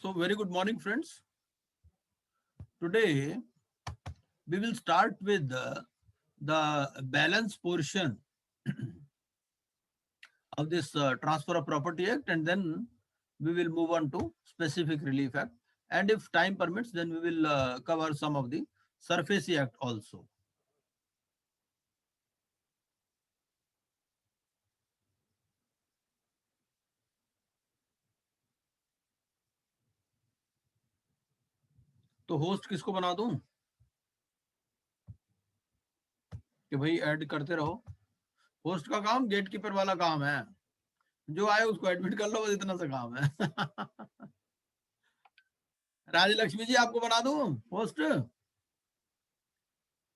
So very good morning, friends. Today we will start with the balance portion of this Transfer of Property Act, and then we will move on to Specific Relief Act. And if time permits, then we will cover some of the SURFACE Act also. तो host किसको बना दूं कि भाई add करते रहो? Host का काम गेट कीपर वाला काम है, जो आए उसको एडमिट कर लो, बस इतना सा काम है। राजलक्ष्मी जी आपको बना दूं होस्ट?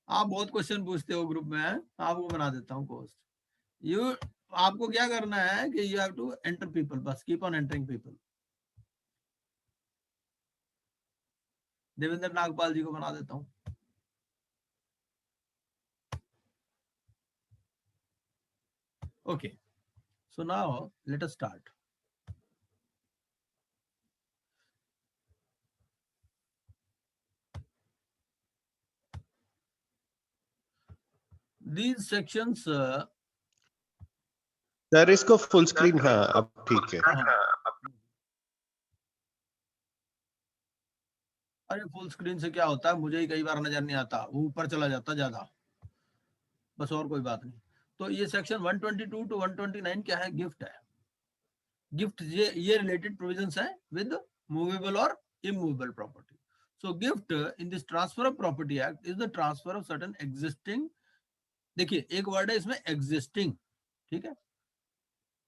आप बहुत क्वेश्चन पूछते हो ग्रुप में, आपको बना देता हूँ होस्ट। यू आपको क्या करना है कि you have to enter people, बस keep on entering people. Devendra Nagpal ji को बना देता हूँ। Okay, so now let us start. These sections sir इसको फुल स्क्रीन, हाँ अब ठीक है। अरे फुल स्क्रीन से क्या होता है, मुझे ही कई बार नजर नहीं आता, वो ऊपर चला जाता ज्यादा, बस और कोई बात नहीं। तो ये सेक्शन 122 टू 129 क्या है? गिफ्ट है। गिफ्ट ये रिलेटेड प्रोविजंस है विद मूवेबल और immovable property. So gift in this transfer of property act is the transfer of certain existing, देखिए एक वर्ड है इसमें एग्जिस्टिंग, ठीक है,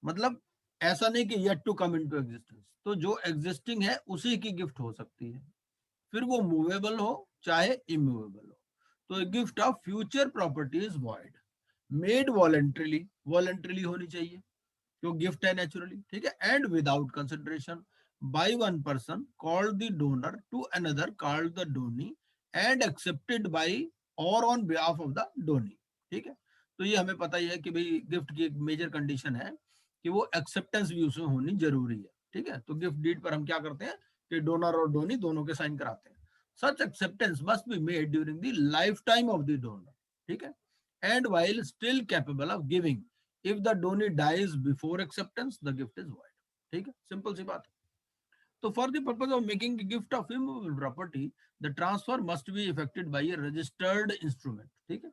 मतलब ऐसा नहीं कि yet to come into existence, तो जो एग्जिस्टिंग है उसी की गिफ्ट हो सकती है, फिर वो मूवेबल हो चाहे इमूवेबल हो। तो gift of future property is void made voluntarily, voluntarily होनी चाहिए जो गिफ्ट है नेचुरली, ठीक है, and without consideration by one person called the donor to another called the donee and accepted by और on behalf of the donee, ठीक है। तो ये हमें पता ही है कि भाई गिफ्ट की एक मेजर कंडीशन है कि वो एक्सेप्टेंस भी उसमें होनी जरूरी है, ठीक है। तो गिफ्ट डीड पर हम क्या करते हैं कि डोनर और डोनी दोनों के साइन कराते हैं। Such acceptance must be made during the lifetime of the donor, ठीक है, and while still capable of giving. If the donee dies before acceptance, the gift is void, ठीक है, simple सी बात है। तो for the purpose of making gift of immovable property the transfer must be effected by a registered instrument, ठीक है।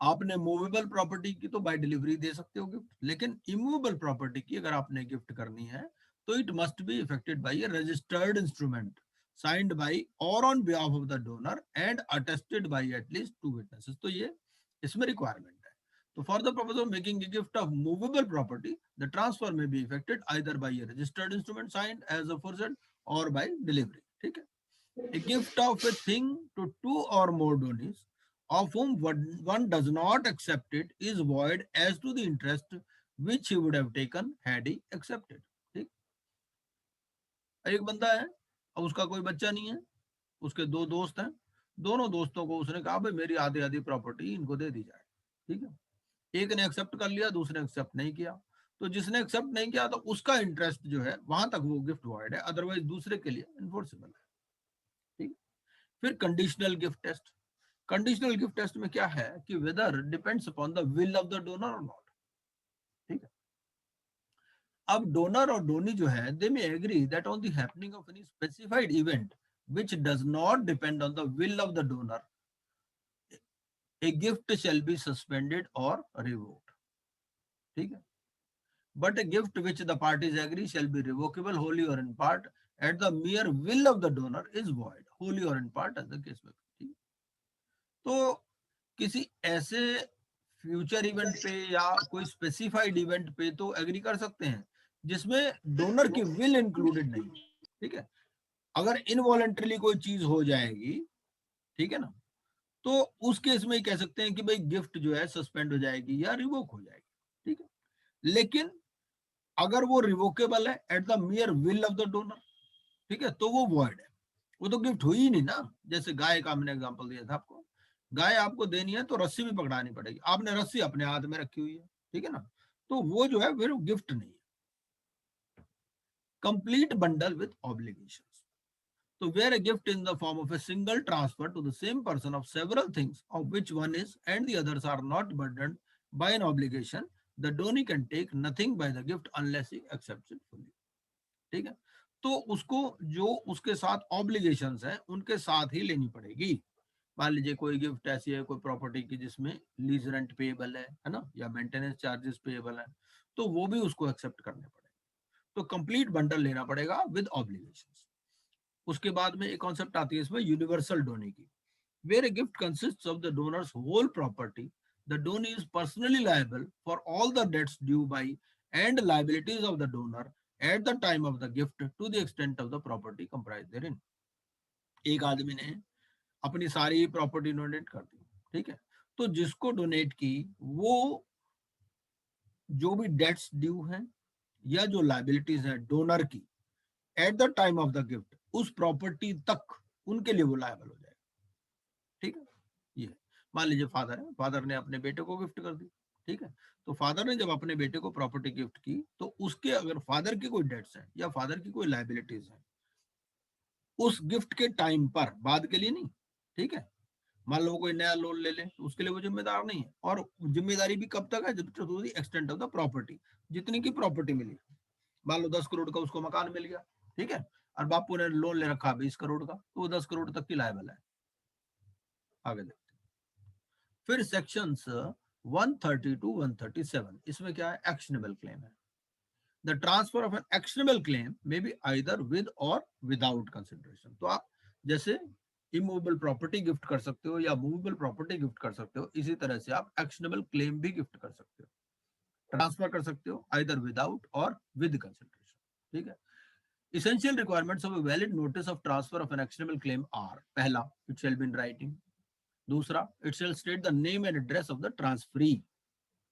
आपने movable property की तो बाय डिलीवरी दे सकते हो गिफ्ट, लेकिन इमूवेबल प्रॉपर्टी की अगर आपने गिफ्ट करनी है तो it must be effected by a registered instrument signed by और on behalf of the donor and attested by at least 2 witnesses. तो ये इसमें रिक्वायरमेंट है। तो for the purpose of making a gift of movable property the transfer may be effected either by a registered instrument signed as aforesaid or by delivery, ठीक है। A gift of a thing to 2 or more donees of whom one does not accept it is void as to the interest which he would have taken had he accepted, ठीक। एक बंदा है, अब उसका कोई बच्चा नहीं है, उसके 2 दोस्त हैं, दोनों दोस्तों को उसने कहा भाई मेरी आधी आधी प्रॉपर्टी इनको दे दी जाए, ठीक है। एक ने एक्सेप्ट कर लिया, दूसरे ने एक्सेप्ट नहीं किया। तो जिसने एक्सेप्ट नहीं किया तो उसका इंटरेस्ट जो है वहां तक वो गिफ्ट वॉइड है, अदरवाइज दूसरे के लिए इन्फोर्सेबल है, ठीक। फिर conditional gift test. Conditional gift test में क्या है कि whether depends upon the will of the donor or not, ठीक है। अब डोनर और डोनी जो है they may agree that on the happening of any specified event which does not depend on the will of the donor a gift shall be suspended or revoked, ठीक है। But a gift which the parties agree shall be revocable Holi और in part at the mere will of the donor is void wholly or in part as the case may be, ठीक। तो किसी ऐसे future event पे या कोई specified event पे तो एग्री कर सकते हैं जिसमें डोनर की विल इंक्लूडेड नहीं, ठीक है। अगर इनवॉलंटरीली कोई चीज हो जाएगी, ठीक है ना, तो उस केस में ही कह सकते हैं कि भाई गिफ्ट जो है सस्पेंड हो जाएगी या रिवोक हो जाएगी, ठीक है। लेकिन अगर वो रिवोकेबल है at the मियर will of the donor, ठीक है, तो वो वॉइड है, वो तो गिफ्ट हुई ही नहीं ना। जैसे गाय का हमने एग्जांपल दिया था आपको, गाय आपको देनी है तो रस्सी भी पकड़ानी पड़ेगी, आपने रस्सी अपने हाथ में रखी हुई है, ठीक है ना, तो वो जो है फिर गिफ्ट नहीं है। complete bundle with obligations. So where a gift in the form of a single transfer to the same person of several things, of which one is and the others are not burdened by an obligation, the donee can take nothing by the gift unless he accepts it fully. ठीक है, तो उसको जो उसके साथ obligations हैं उनके साथ ही लेनी पड़ेगी. मान लीजिए कोई गिफ्ट ऐसी है कोई प्रॉपर्टी की जिसमें लीज रेंट पेएबल है ना, या मेंटेनेंस चार्जेस पेएबल है, तो वो भी उसको एक्सेप्ट करने पड़ेगा. तो कंप्लीट बंडल लेना पड़ेगा विद ऑब्लिगेशंस. उसके बाद में एक कॉन्सेप्ट आती है इसमें यूनिवर्सल डोनी की. Where a gift consists of the donor's whole property, the donee is personally liable for all the debts due by and liabilities of the donor at the time of the gift to the extent of the property comprised therein. एक आदमी ने अपनी सारी property donate कर दी, ठीक है, तो जिसको डोनेट की वो जो भी डेट्स ड्यू हैं या जो लायबिलिटीज हैं डोनर की at the time of the gift, उस प्रॉपर्टी तक उनके लिए वो लायबल हो जाएगा. ठीक है, ये मान लीजिए फादर है, फादर ने अपने बेटे को गिफ्ट कर दी. ठीक है, तो फादर ने जब अपने बेटे को प्रॉपर्टी गिफ्ट की तो उसके अगर फादर की कोई डेट्स है या फादर की कोई लायबिलिटीज है उस गिफ्ट के टाइम पर, बाद के लिए नहीं. ठीक है, मान लो कोई नया लोन ले ले तो उसके लिए वो जिम्मेदार नहीं है, और जिम्मेदारी भी कब तक है, जब to the extent of the property, जितनी की प्रॉपर्टी मिली. मान लो 10 करोड़ का उसको मकान मिल गया, ठीक है, और बापू ने लोन ले रखा 20 करोड़ का, तो वो 10 करोड़ तक की लायबल है. आगे देखते हैं. फिर सेक्शंस 130 to 137, इसमें क्या है, एक्शनेबल क्लेम है. The transfer of an actionable claim may be either with or without consideration. तो आप जैसे इमूवेबल प्रॉपर्टी गिफ्ट कर सकते हो या मूवेबल प्रॉपर्टी गिफ्ट कर सकते हो, इसी तरह से आप एक्शनेबल क्लेम भी गिफ्ट कर सकते हो, ट्रांसफर कर सकते हो आइदर विदाउट और विद कंसिडरेशन. ठीक है. Essential requirements of a valid notice of transfer of an actionable claim are: पहला, it shall be in writing. दूसरा, it shall state the name and address of the transferee.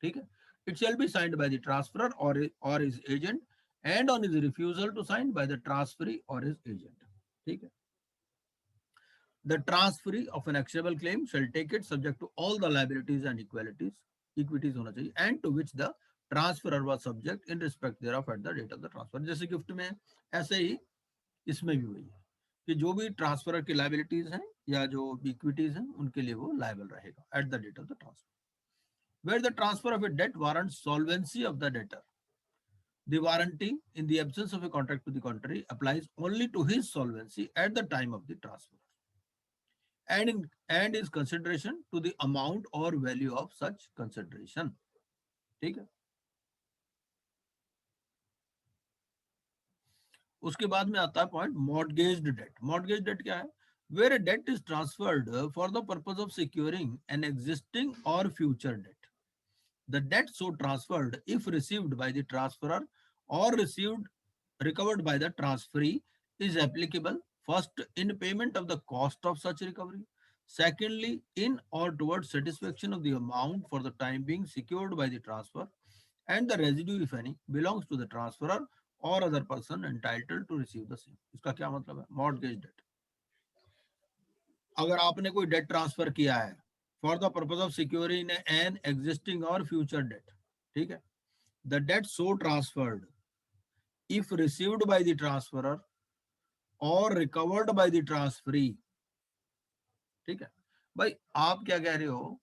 ठीक है, it shall be signed by the transferor or his agent, and on his refusal to sign by the transferee or his agent. ठीक है. The transferee of an actionable claim shall take it subject to all the liabilities and equities होना चाहिए, and to which the transferor was subject in respect thereof at the date of the transfer. जैसे gift में ऐसे ही इसमें भी वही है कि जो भी ट्रांसफरर की लायबिलिटीज हैं या जो इक्विटीज हैं उनके लिए वो लायबल रहेगा at the date of the transfer. Where the transfer of a debt warrants solvency of the debtor, the warranty in the absence of a contract to the contrary applies only to his solvency at the time of the transfer, and is consideration to the amount or value of such consideration. ठीक है. उसके बाद में आता है point मॉर्टगेज्ड date. Mortgage date क्या है? Where a debt is transferred for the purpose of securing an existing or future debt, the debt so transferred, if received by the transferor or recovered by the transferee, is applicable first in payment of the cost of such recovery, secondly in or towards satisfaction of the amount for the time being secured by the transfer, and the residue, if any, belongs to the transferor or other person entitled to receive the same. इसका क्या मतलब है? Mortgage date, अगर आपने कोई date transfer किया है for the purpose of securing an existing or future debt, ठीक है, the debt so transferred if received by the transferor or recovered by the transferee. ठीक है भाई, आप क्या कह रहे हो,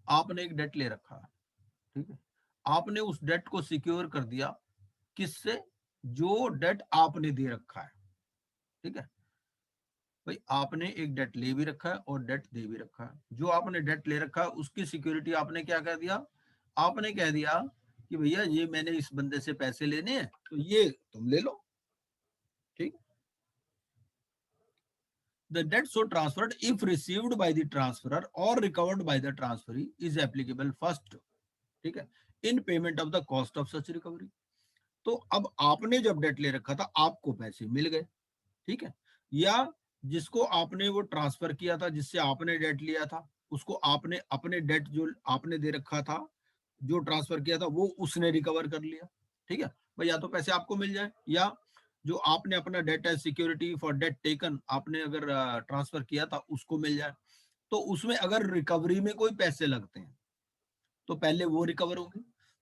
आपने एक डेट ले रखा है, ठीक है, आपने उस डेट को सिक्योर कर दिया, किससे? जो डेट आपने दे रखा है. ठीक है भाई, आपने एक डेट ले भी रखा है और डेट दे भी रखा है. जो आपने डेट ले रखा है उसकी सिक्योरिटी आपने क्या कह दिया? आपने कह दिया कि भैया ये मैंने इस बंदे से पैसे लेने हैं तो ये तुम ले लो. ठीक. The debt so transferred, if received by the transferor or recovered by the transferee, is applicable first, ठीक है, in payment of the cost of such recovery. तो अब आपने जब डेट ले रखा था आपको पैसे मिल गए, ठीक है, या जिसको आपने वो ट्रांसफर किया था, जिससे आपने डेट लिया था, उसको आपने अपने डेट जो आपने दे रखा था, जो ट्रांसफर किया था, वो उसने रिकवर कर लिया. ठीक है भाई, या तो पैसे आपको मिल जाए या जो आपने अपना डेट है सिक्योरिटी फॉर डेट टेकन आपने अगर ट्रांसफर किया था उसको मिल जाए. तो उसमें अगर रिकवरी में कोई पैसे लगते हैं तो पहले वो रिकवर होंगे,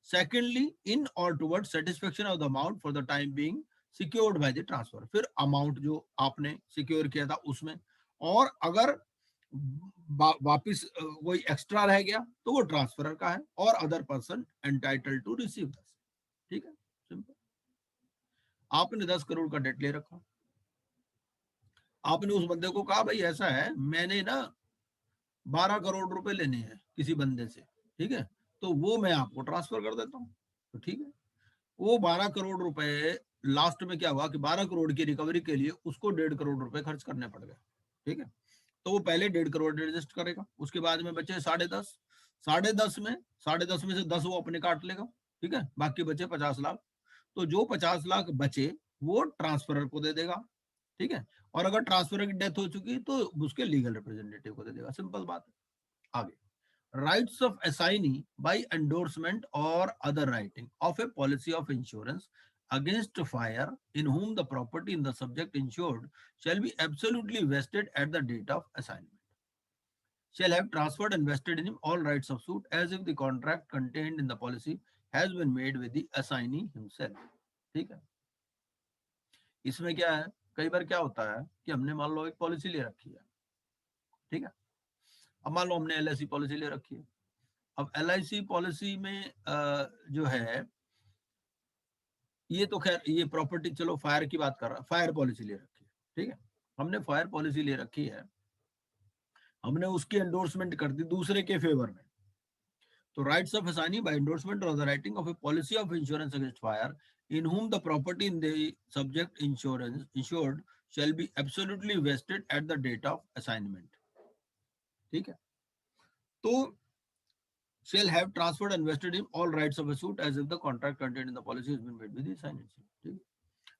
सेकेंडली इन और toward satisfaction of the amount for the time being secured by the transfer, फिर अमाउंट जो आपने सिक्योर किया था उसमें, और अगर वापिस कोई एक्स्ट्रा रह गया तो वो ट्रांसफरर का है, और other person entitled to receive that. ठीक है, सिंपल। आपने 10 करोड़ का डेट ले रखा, आपने उस बंदे को कहा भाई ऐसा है मैंने ना 12 करोड़ रुपए लेने हैं किसी बंदे से, ठीक है, तो वो मैं आपको ट्रांसफर कर देता हूँ। तो ठीक है, वो 12 करोड़ रुपए लास्ट में क्या हुआ कि 12 करोड़ की रिकवरी के लिए उसको 1.5 करोड़ रुपए खर्च करने पड़ गए। ठीक है, तो वो पहले 1.5 करोड़ एडजस्ट करेगा, उसके बाद में बचे 10.5, 10.5 में से 10 वो अपने काट लेगा। ठीक है, बाकी बचे 50 लाख, तो जो 50 लाख बचे वो ट्रांसफरर को दे देगा। ठीक है, और अगर ट्रांसफरर की डेथ हो चुकी तो उसके लीगल रिप्रेजेंटेटिव को दे देगा। सिंपल बात है। आगे, rights of assignee by endorsement or other writing of a policy of insurance against fire in whom the property in the subject insured shall be absolutely vested at the date of assignment, shall have transferred and vested in him all rights of suit as if the contract contained in the policy has been made with the assignee himself। ठीक है, इसमें क्या है, कई बार क्या होता है कि हमने मान लो एक पॉलिसी ले रखी है। ठीक है, अब मान लो हमने LIC पॉलिसी ले रखी है। अब LIC पॉलिसी में जो है ये तो खैर ये प्रॉपर्टी, चलो फायर की बात कर रहा, फायर पॉलिसी ले रखी है। ठीक है, हमने फायर पॉलिसी ले रखी है, हमने उसकी एंडोर्समेंट कर दी दूसरे के फेवर में, तो rights of assignee by endorsement or the writing of a policy of insurance against fire in whom the property in the subject insurance insured shall be absolutely vested at the date of assignment। ठीक है, तो shall have transferred and vested in all rights of a suit as if the contract contained in the policy has been made with the assigned। ठीक है,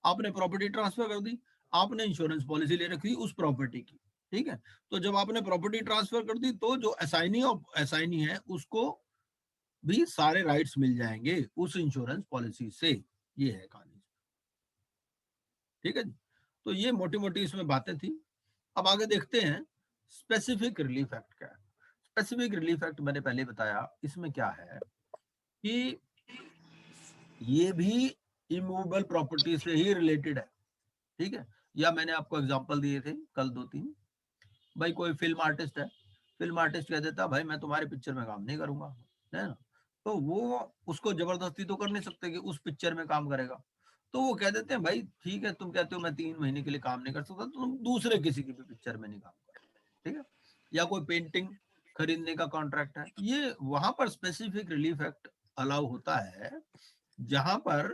आपने property transfer कर दी, आपने insurance policy ले रखी उस प्रॉपर्टी की। ठीक है, तो जब आपने प्रॉपर्टी ट्रांसफर कर दी तो जो असाइनी है उसको भी सारे राइट्स मिल जाएंगे उस इंश्योरेंस पॉलिसी से। ये है कहानी। ठीक है जी, तो ये मोटी मोटी इसमें बातें थी। अब आगे देखते हैं स्पेसिफिक रिलीफ एक्ट क्या है। स्पेसिफिक रिलीफ एक्ट मैंने पहले बताया, इसमें क्या है कि ये भी इमूवेबल प्रॉपर्टी से ही रिलेटेड है। ठीक है, या मैंने आपको एग्जांपल दिए थे कल 2-3, भाई कोई फिल्म आर्टिस्ट है, फिल्म आर्टिस्ट कह देता भाई मैं तुम्हारे पिक्चर में काम नहीं करूंगा, है ना, तो वो उसको जबरदस्ती तो कर नहीं सकते कि उस पिक्चर में काम करेगा, तो वो कह देते हैं भाई ठीक है तुम कहते हो मैं 3 महीने के लिए काम नहीं कर सकता, तो तुम दूसरे किसी की भी पिक्चर में नहीं काम करो। ठीक है, या कोई पेंटिंग खरीदने का कॉन्ट्रैक्ट है, ये वहां पर स्पेसिफिक रिलीफ एक्ट अलाउ होता है जहां पर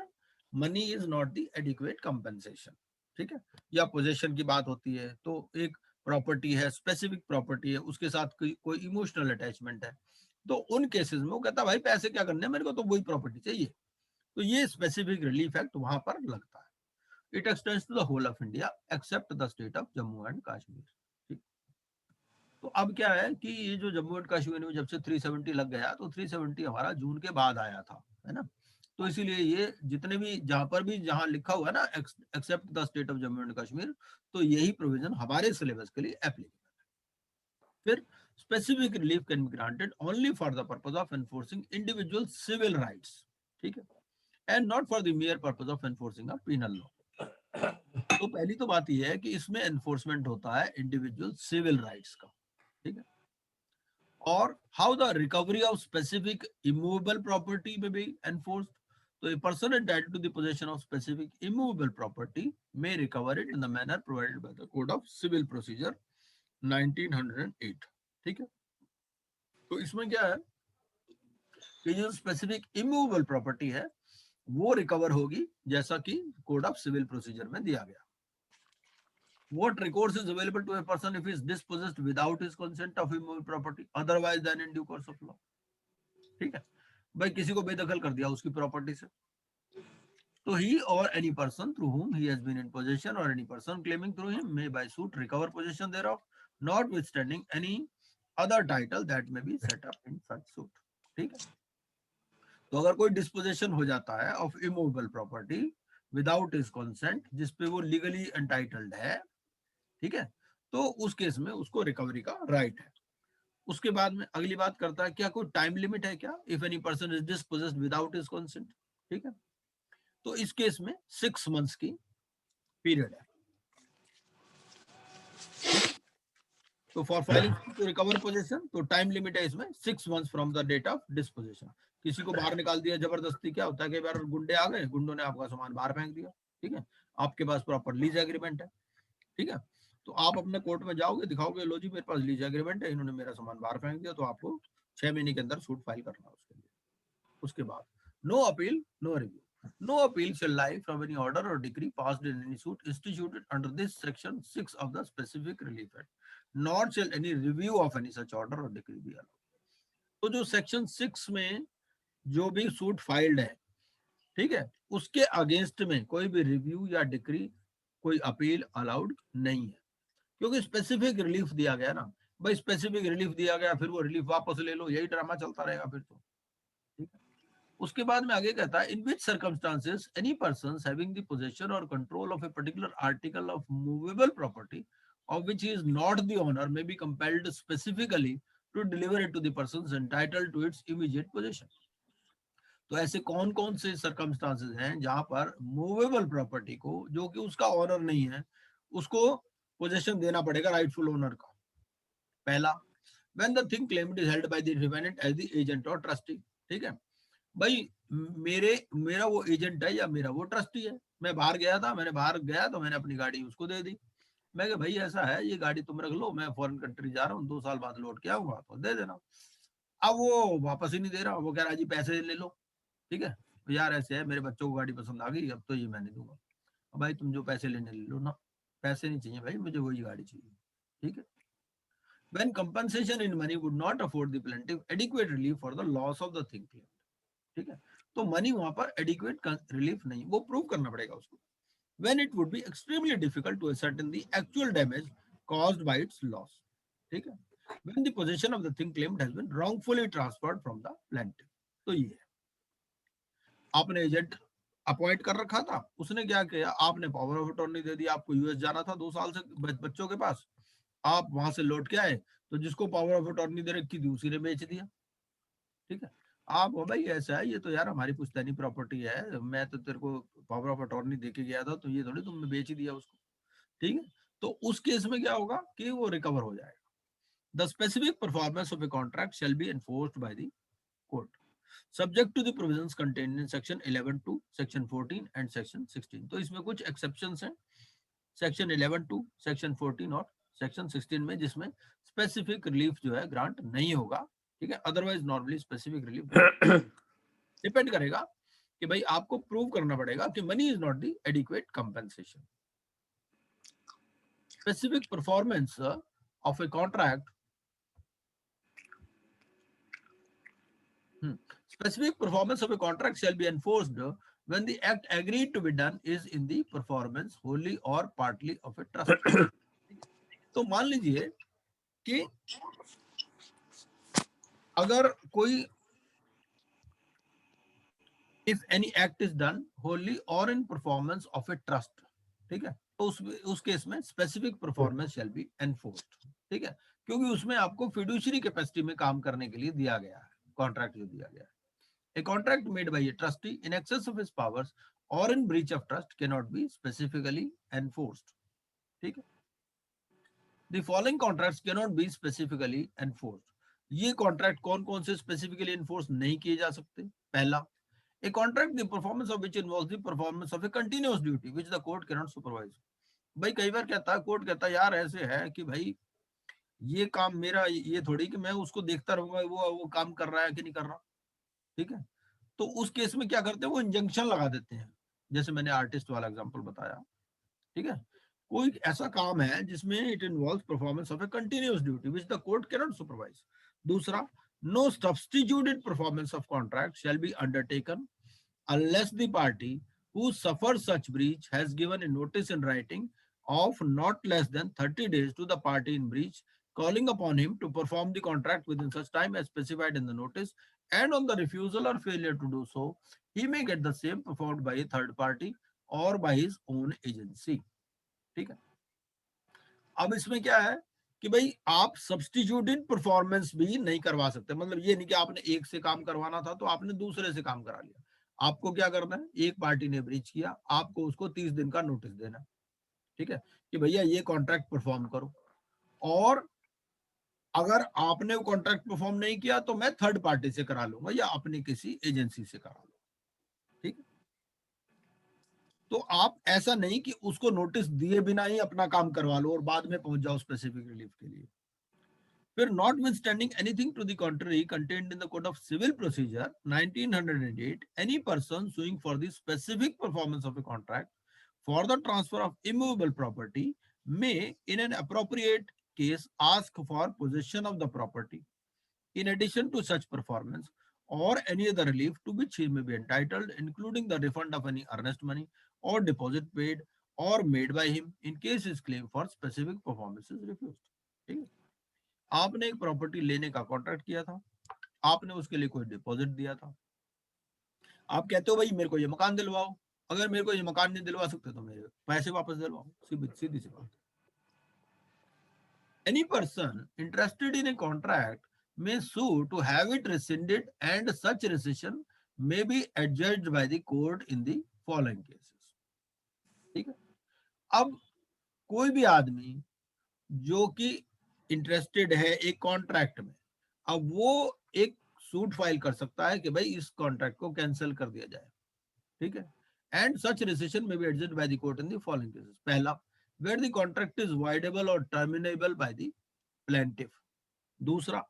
money is not the adequate compensation. ठीक है, या पोजेशन की बात होती है, तो एक प्रॉपर्टी है, स्पेसिफिक प्रॉपर्टी है, उसके साथ कोई इमोशनल अटैचमेंट है, तो उन केसेस में वो कहता है भाई पैसे क्या करने, मेरे को तो वही प्रॉपर्टी चाहिए। तो ये स्पेसिफिक रिलीफ एक्ट वहां पर लगता है। It extends to the whole of India except the state of Jammu and Kashmir. ठीक, तो अब क्या है कि ये जो जम्मू एंड कश्मीर में जब से 370 लग गया, तो 370 हमारा जून के बाद आया था, है ना, तो इसीलिए ये जितने भी जहां पर भी जहां लिखा हुआ है ना except the state of Jammu and Kashmir, तो यही प्रोविजन हमारे सिलेबस के लिए एप्लीकेबल है। फिर specific relief can be granted only for the purpose of enforcing individual civil rights. ठीक है, and not for the mere purpose of enforcing a penal law. तो पहली तो बात यह है कि इसमें एनफोर्समेंट होता है इंडिविजुअल सिविल राइट्स का। ठीक है, और how the recovery of specific immovable property में भी एनफोर्स्ड, तो a person entitled to the possession of specific immovable property may recover it in the manner provided by the Code of Civil Procedure 1908। ठीक है, तो इसमें क्या है कि जो स्पेसिफिक इमूवेबल प्रॉपर्टी है वो रिकवर होगी जैसा कि कोड ऑफ सिविल प्रोसीजर में दिया गया। What recourse is available to a person if he is dispossessed without his consent of immovable property otherwise than in due course of law। ठीक है, भाई किसी को बेदखल कर दिया उसकी प्रॉपर्टी से, तो he or any person through whom he has been in possession or any person claiming through him may by suit recover possession thereof notwithstanding any other title that may be set up in such suit। ठीक है, तो अगर कोई disposition हो जाता है of immovable property without his consent, जिसपे वो लीगली एंटाइटल्ड है, ठीक है, तो उस केस में उसको रिकवरी का राइट है। उसके बाद में अगली बात करता है क्या कोई टाइम लिमिट है क्या, if any person is dispossessed without his consent, ठीक है। तो इस केस में 6 मंथ्स की पीरियड है, ठीक है। तो for filing to recover possession, तो टाइम लिमिट है इसमें 6 months from the date of dispossession. किसी को बाहर निकाल दिया जबरदस्ती, क्या होता है कई बार गुंडे आ गए, गुंडों ने आपका सामान बाहर फेंक दिया, ठीक है, आपके पास प्रॉपर लीज एग्रीमेंट है, ठीक है, तो आप अपने कोर्ट में जाओगे, दिखाओगे लो जी मेरे पास लीज एग्रीमेंट है, इन्होंने मेरा सामान बाहर फेंक दिया, तो आपको 6 महीने के अंदर सूट फाइल करना है उसके लिए। उसके बाद no appeal no review, no appeal shall lie from any order or decree passed in any suit instituted under this section 6 of the specific relief act, nor shall any review of any such order or decree be allowed। तो जो section 6 में जो भी suit filed है, ठीक है, उसके against में कोई भी रिव्यू या डिक्री, कोई अपील अलाउड नहीं है, क्योंकि स्पेसिफिक रिलीफ दिया गया ना भाई, स्पेसिफिक रिलीफ दिया गया फिर वो रिलीफ वापस ले लो, यही ड्रामा चलता रहेगा फिर तो, ठीक है। उसके बाद में आगे कहता है in which circumstances any person having the possession or control of a particular article of movable property of which he is not the owner may be compelled specifically to deliver it to the persons entitled to its immediate possession. तो ऐसे कौन कौन से circumstances हैं जहां पर movable property को, जो कि उसका ओनर नहीं है, उसको पोजीशन देना पड़ेगा राइटफुल ओनर का। पहला, when the thing claimed is held by the defendant as the agent or trustee, ठीक है भाई, मेरा वो एजेंट है या मेरा वो ट्रस्टी है, मैं बाहर गया था, मैंने बाहर गया तो मैंने अपनी गाड़ी उसको दे दी, मैं कहा भाई ऐसा है ये गाड़ी तुम रख लो, मैं फॉरेन कंट्री जा रहा हूँ 2 साल बाद लौट के आऊंगा तो दे देना। अब वो वापस ही नहीं दे रहा, वो कह रहा जी पैसे ले लो, ठीक है, तो यार ऐसे है मेरे बच्चों को गाड़ी पसंद आ गई, अब तो ये मैं नहीं दूंगा। अब भाई तुम जो पैसे लेने ले लो ना, पैसे नहीं चाहिए भाई, मुझे वही गाड़ी चाहिए, ठीक है। When compensation in money would not afford the plaintiff adequate relief for the loss of the thing claimed, ठीक है, तो मनी वहां पर एडिक्वेट रिलीफ नहीं, वो प्रूव करना पड़ेगा उसको। When it would be extremely difficult to ascertain the actual damage caused by its loss, ठीक है, when the possession of the thing claimed has been wrongfully transferred from the plaintiff। तो ये है, आपने एजेंट अपॉइंट कर रखा था, उसने क्या किया, आपने पावर ऑफ अटॉर्नी दे दिया, आपको यूएस जाना था 2 साल से बच्चों के पास, आप वहां से लौट के आए तो जिसको पावर ऑफ अटॉर्नी दे रखी थी उसी ने बेच दिया, ठीक है। आप हो भाई ऐसा है, ये तो यार हमारी पुश्तैनी प्रॉपर्टी है, मैं तो तेरे को पावर ऑफ अटॉर्नी देके गया था, तो ये थोड़ी तुमने बेच ही दिया उसको, ठीक है। तो उस केस में क्या होगा कि वो रिकवर हो जाएगा। The specific performance of a contract shall be enforced by the court subject to the provisions contained in section 11(2), section 14 and section 16। तो इसमें कुछ एक्सेप्शंस हैं सेक्शन 11(2), सेक्शन 14 और सेक्शन 16 में, जिसमें स्पेसिफिक रिलीफ जो है ग्रांट नहीं होगा, ठीक है। Otherwise normally specific relief depend करेगा कि भाई आपको प्रूव करना पड़ेगा कि money is not the adequate compensation. Specific performance of a contract, specific performance of a contract shall be enforced when the act agreed to be done is in the performance wholly or partly of a trust। तो मान लीजिए कि अगर कोई if any act is done wholly or in performance of a trust, ठीक है, तो उस केस में specific performance shell be enforced, ठीक है, क्योंकि उसमें आपको फिड्यूशरी कैपेसिटी में काम करने के लिए दिया गया है, कॉन्ट्रैक्ट जो दिया गया है। A contract made by a trustee in excess of his powers or in breach of trust cannot be specifically enforced, ठीक है। The following contracts cannot be specifically enforced। ये कॉन्ट्रैक्ट कौन कौन से स्पेसिफिकली एनफोर्स नहीं किए जा सकते। पहला, a contract the performance of which involves the performance of a continuous duty which the court cannot supervise। भाई कई बार कहता है कोर्ट कहता है यार ऐसे है कि भाई ये काम मेरा, ये थोड़ी कि मैं उसको देखता रहूंगा वो काम कर रहा है कि नहीं कर रहा, ठीक है। तो उस केस में क्या करते हैं, वो इंजंक्शन लगा देते हैं, जैसे मैंने आर्टिस्ट वाला एग्जांपल बताया, ठीक है। कोई ऐसा काम है जिसमें it involves performance of a continuous duty which the court can not supervise. दूसरा, no substituted performance of contract shall be undertaken unless the party who suffers such breach has given a notice in writing of not less than 30 days to the party in breach, calling upon him to perform the contract within such time as specified in the notice, and on the refusal or failure to do so, he may get the same performed by a third party or by his own agency, ठीक है। अब इसमें क्या है कि भाई आप substituted performance भी नहीं करवा सकते। मतलब ये नहीं कि आपने एक से काम करवाना था तो आपने दूसरे से काम करा लिया। आपको क्या करना है, एक पार्टी ने ब्रीच किया, आपको उसको 30 दिन का नोटिस देना है, ठीक है, कि भैया ये कॉन्ट्रैक्ट परफॉर्म करो। और अगर आपने वो कॉन्ट्रैक्ट परफॉर्म नहीं किया तो मैं थर्ड पार्टी से करा लूंगा या अपनी किसी एजेंसी से करा लूंगा, ठीक है। तो आप ऐसा नहीं कि उसको नोटिस दिए बिना ही अपना काम करवा लो और बाद में पहुंच जाओ स्पेसिफिक रिलीफ के लिए। फिर notwithstanding anything to the contrary contained in the Code of Civil Procedure 1908, any person suing for the specific performance of a contract for the transfer of immovable property may, in an appropriate case, ask for possession of the property in addition to such performance or any other relief to which he may be entitled, including the refund of any earnest money or deposit paid or made by him in case his claim for specific performance is refused. ठीक है, आपने एक property लेने का contract किया था, आपने उसके लिए कोई डिपॉजिट दिया था, आप कहते हो भाई मेरे को ये मकान दिलवाओ, अगर मेरे को ये मकान नहीं दिलवा सकते तो मेरे पैसे वापस दिलवाओ, सीधी सी बात। Any person interested in a contract may sue to have it rescinded, and such rescission may be adjudged by the court in the following cases. ठीक है, अब कोई भी आदमी जो कि इंटरेस्टेड है एक कॉन्ट्रैक्ट में, अब वो एक सूट फाइल कर सकता है कि भाई इस कॉन्ट्रैक्ट को कैंसिल कर दिया जाए, ठीक है। And such rescission may be adjudged by the court in the following cases. पहला, where the contract is voidable or terminable by the plaintiff. दूसरा,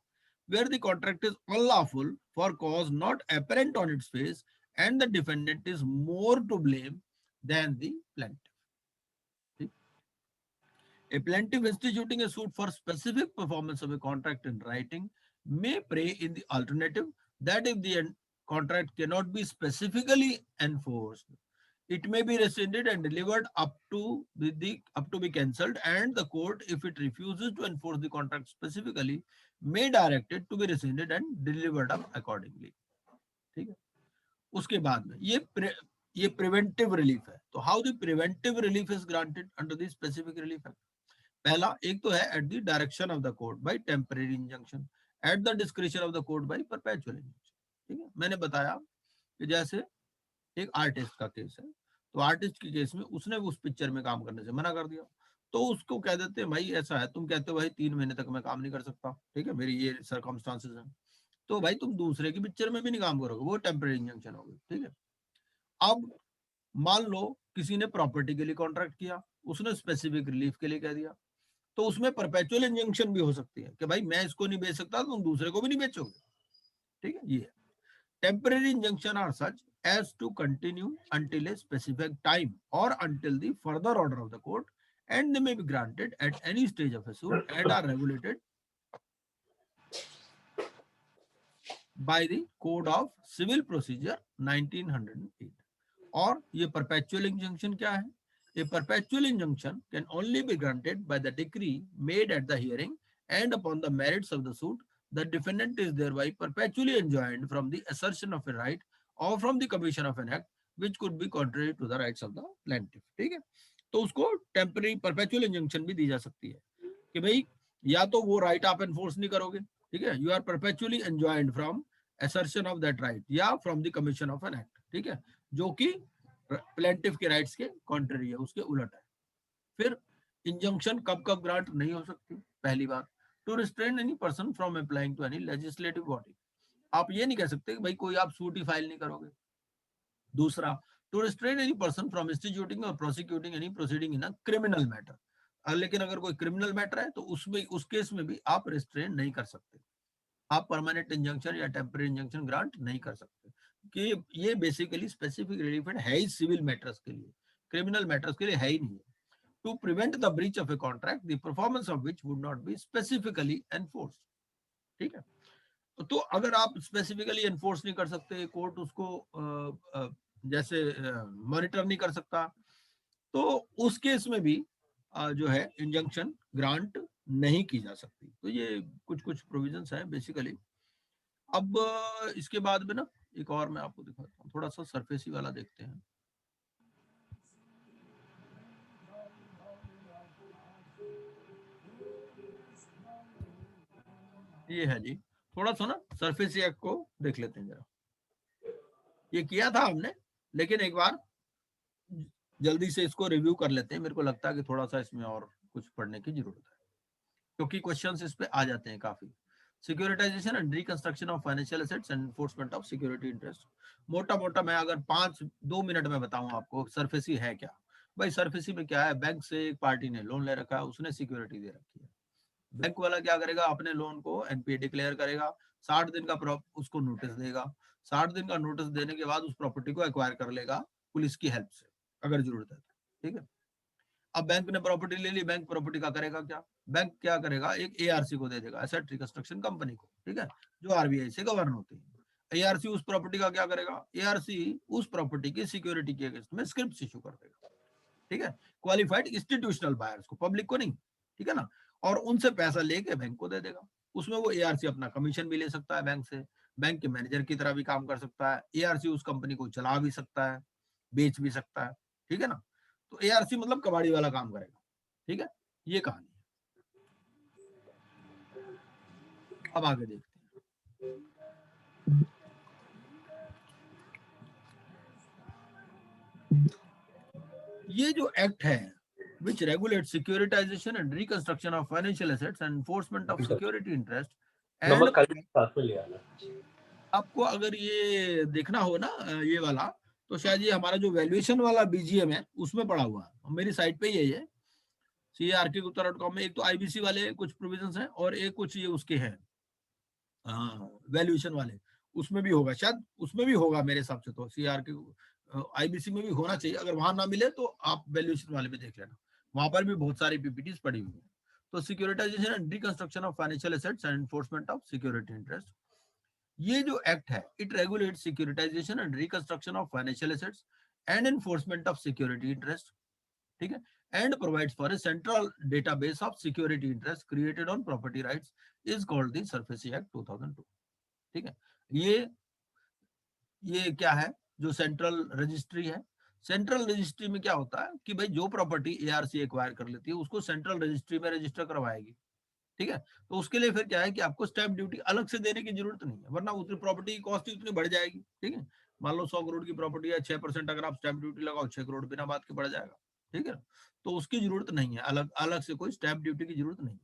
where the contract is unlawful for cause not apparent on its face and the defendant is more to blame than the plaintiff. A plaintiff instituting a suit for specific performance of a contract in writing may pray in the alternative that if the contract cannot be specifically enforced, it may be rescinded and delivered up to be cancelled, and the court, if it refuses to enforce the contract specifically, may direct it to be rescinded and delivered up accordingly. ठीक है, उसके बाद में ये preventive relief है। तो how the preventive relief is granted under the specific relief act. पहला, एक तो है at the direction of the court by temporary injunction, at the discretion of the court by perpetual injunction. ठीक है, मैंने बताया कि जैसे एक आर्टिस्ट का केस है, तो आर्टिस्ट के केस में उसने उस पिक्चर में काम करने से मना कर दिया, तो उसको कह देते हैं भाई ऐसा है, तुम कहते हो भाई 3 महीने तक मैं काम नहीं कर सकता, ठीक है, मेरी ये सर्कमस्टांसेस हैं, तो भाई तुम दूसरे की पिक्चर में भी नहीं काम करोगे, वो टेम्परेरी इंजंक्शन होगी। ठीक है, अब मान लो किसी ने प्रॉपर्टी के लिए कॉन्ट्रैक्ट किया, उसने स्पेसिफिक रिलीफ के लिए कह दिया, तो उसमें परपेचुअल इंजंक्शन भी हो सकती है कि भाई मैं इसको नहीं बेच सकता, तुम दूसरे को भी नहीं बेचोगे। ठीक है, ये temporary injunction are such as to continue until a specific time or until the further order of the court, and they may be granted at any stage of a suit and are regulated by the Code of Civil Procedure 1908. और ये perpetual injunction क्या है? A perpetual injunction can only be granted by the decree made at the hearing, and upon the merits of the suit, the defendant is thereby perpetually enjoined from the assertion of a right or from the commission of an act which could be contrary to the rights of the plaintiff. ठीक है, तो उसको temporary perpetual injunction भी दी जा सकती है कि भाई या तो वो राइट आप एनफोर्स नहीं करोगे, ठीक है, you are perpetually enjoined from assertion of that right या from the commission of an act, ठीक है, जो कि प्लेंटिफ के राइट्स के कॉन्ट्ररी है, उसके उलट है। फिर इंजंक्शन कब कब ग्रांट नहीं हो सकती? पहली बार, to restrain any person from applying to any legislative body, आप ये नहीं कह सकते कि भाई कोई आप सूट ही फाइल नहीं करोगे। दूसरा, to restrain any person from instituting or prosecuting any proceeding in a criminal matter, लेकिन अगर कोई क्रिमिनल मैटर है तो उसमें उस केस में भी आप रिस्ट्रेन नहीं कर सकते, आप परमानेंट इंजंक्शन या टेम्परेरी इंजंक्शन ग्रांट नहीं कर सकते, कि ये बेसिकली स्पेसिफिक रिलीफ है ही सिविल मैटर्स के लिए, क्रिमिनल मैटर्स के लिए है ही नहीं। To prevent the breach of a contract the performance of which would not be specifically enforced. ठीक है, तो अगर आप स्पेसिफिकली एनफोर्स नहीं कर सकते, कोर्ट उसको जैसे मॉनिटर नहीं कर सकता, तो उस केस में भी जो है इंजंक्शन ग्रांट नहीं की जा सकती। तो ये कुछ कुछ प्रोविजंस हैं बेसिकली। अब इसके बाद में ना एक और मैं आपको दिखाता हूँ, थोड़ा सा सरफेसी वाला देखते हैं। ये है जी, थोड़ा सा ना सरफेस एक्ट को देख लेते हैं जरा। ये किया था हमने, लेकिन एक बार जल्दी से इसको रिव्यू कर लेते हैं। मेरे को लगता है कि थोड़ा सा इसमें और कुछ पढ़ने की जरूरत है, क्योंकि क्वेश्चंस इस पे आ जाते हैं काफी। Securitisation and reconstruction of financial assets and enforcement of security interest. मोटा मोटा मैं अगर 2 मिनट में बताऊं आपको, सरफेसी है क्या भाई? सरफेसी में क्या है, बैंक से एक पार्टी ने लोन ले रखा है, उसने सिक्योरिटी दे रखी है। बैंक वाला क्या करेगा, अपने लोन को एनपीए डिक्लेयर करेगा, 60 दिन का उसको नोटिस देगा। 60 दिन का नोटिस देने के बाद उस प्रॉपर्टी को एक्वायर कर लेगा पुलिस की हेल्प से, अगर जरूरत है तो। ठीक है, अब बैंक ने प्रॉपर्टी ले ली, बैंक प्रॉपर्टी का करेगा क्या? बैंक क्या करेगा, एक एआरसी को दे देगा, एसेट रिकंस्ट्रक्शन कंपनी को, ठीक है, जो आरबीआई से गवर्न होती है। एआरसी उस प्रॉपर्टी का क्या करेगा, एआरसी उस प्रॉपर्टी की सिक्योरिटी के अगेंस्ट में स्क्रिप्ट इशू कर देगा। ठीक है, क्वालिफाइड इंस्टीट्यूशनल बायर्स को, पब्लिक को नहीं। ठीक है ना, और उनसे पैसा लेके बैंक को दे देगा। उसमें वो एआरसी अपना कमीशन भी ले सकता है बैंक से, बैंक के मैनेजर की तरह भी काम कर सकता है। एआरसी उस कंपनी को चला भी सकता है, बेच भी सकता है। ठीक है ना, तो एआरसी मतलब कबाड़ी वाला काम करेगा। ठीक है, ये कहानी है। अब आगे देखते हैं। ये जो एक्ट है which regulates securitization and reconstruction of financial assets and enforcement of security interest and आपको अगर ये देखना हो ना ये वाला, तो शायद ये हमारा जो वैल्यूएशन वाला बीजीएम है उसमें पड़ा हुआ है, मेरी साइट पे ही है। CARKgupta.com में एक तो आईबीसी वाले कुछ प्रोविजंस हैं और एक कुछ ये उसके हैं वैल्यूएशन वाले, उसमें भी होगा शायद, उसमें भी होगा मेरे हिसाब से। तो सीआर के आईबीसी में भी होना चाहिए, अगर वहां ना मिले तो आप वैल्यूएशन वाले में देख लेना, वहां पर भी बहुत सारी पीपीटीज पड़ी हुई है। तो securitisation and reconstruction of financial assets and enforcement of security interest, ये जो एक्ट है it regulates securitisation and reconstruction of financial assets and enforcement of security interest. ठीक है, and provides for a central database of security interest created on property rights is called the SARFAESI Act 2002। ठीक है, ये क्या है, जो central registry है। Central registry में क्या होता है कि भाई जो प्रॉपर्टी एआरसी एक्वायर कर लेती है उसको सेंट्रल रजिस्ट्री में रजिस्टर करवाएगी। ठीक है, तो उसके लिए फिर क्या है कि आपको स्टैंप ड्यूटी अलग से देने की जरूरत नहीं है, वरना उतनी प्रॉपर्टी की कॉस्ट उतनी बढ़ जाएगी। ठीक है, मान लो 100 करोड़ की प्रॉपर्टी है, 6% अगर आप स्टैंप ड्यूटी लगाओ, 6 करोड़ बिना बात के बढ़ जाएगा। ठीक है, तो उसकी जरूरत नहीं है, अलग अलग से कोई स्टैंप ड्यूटी की जरूरत नहीं है।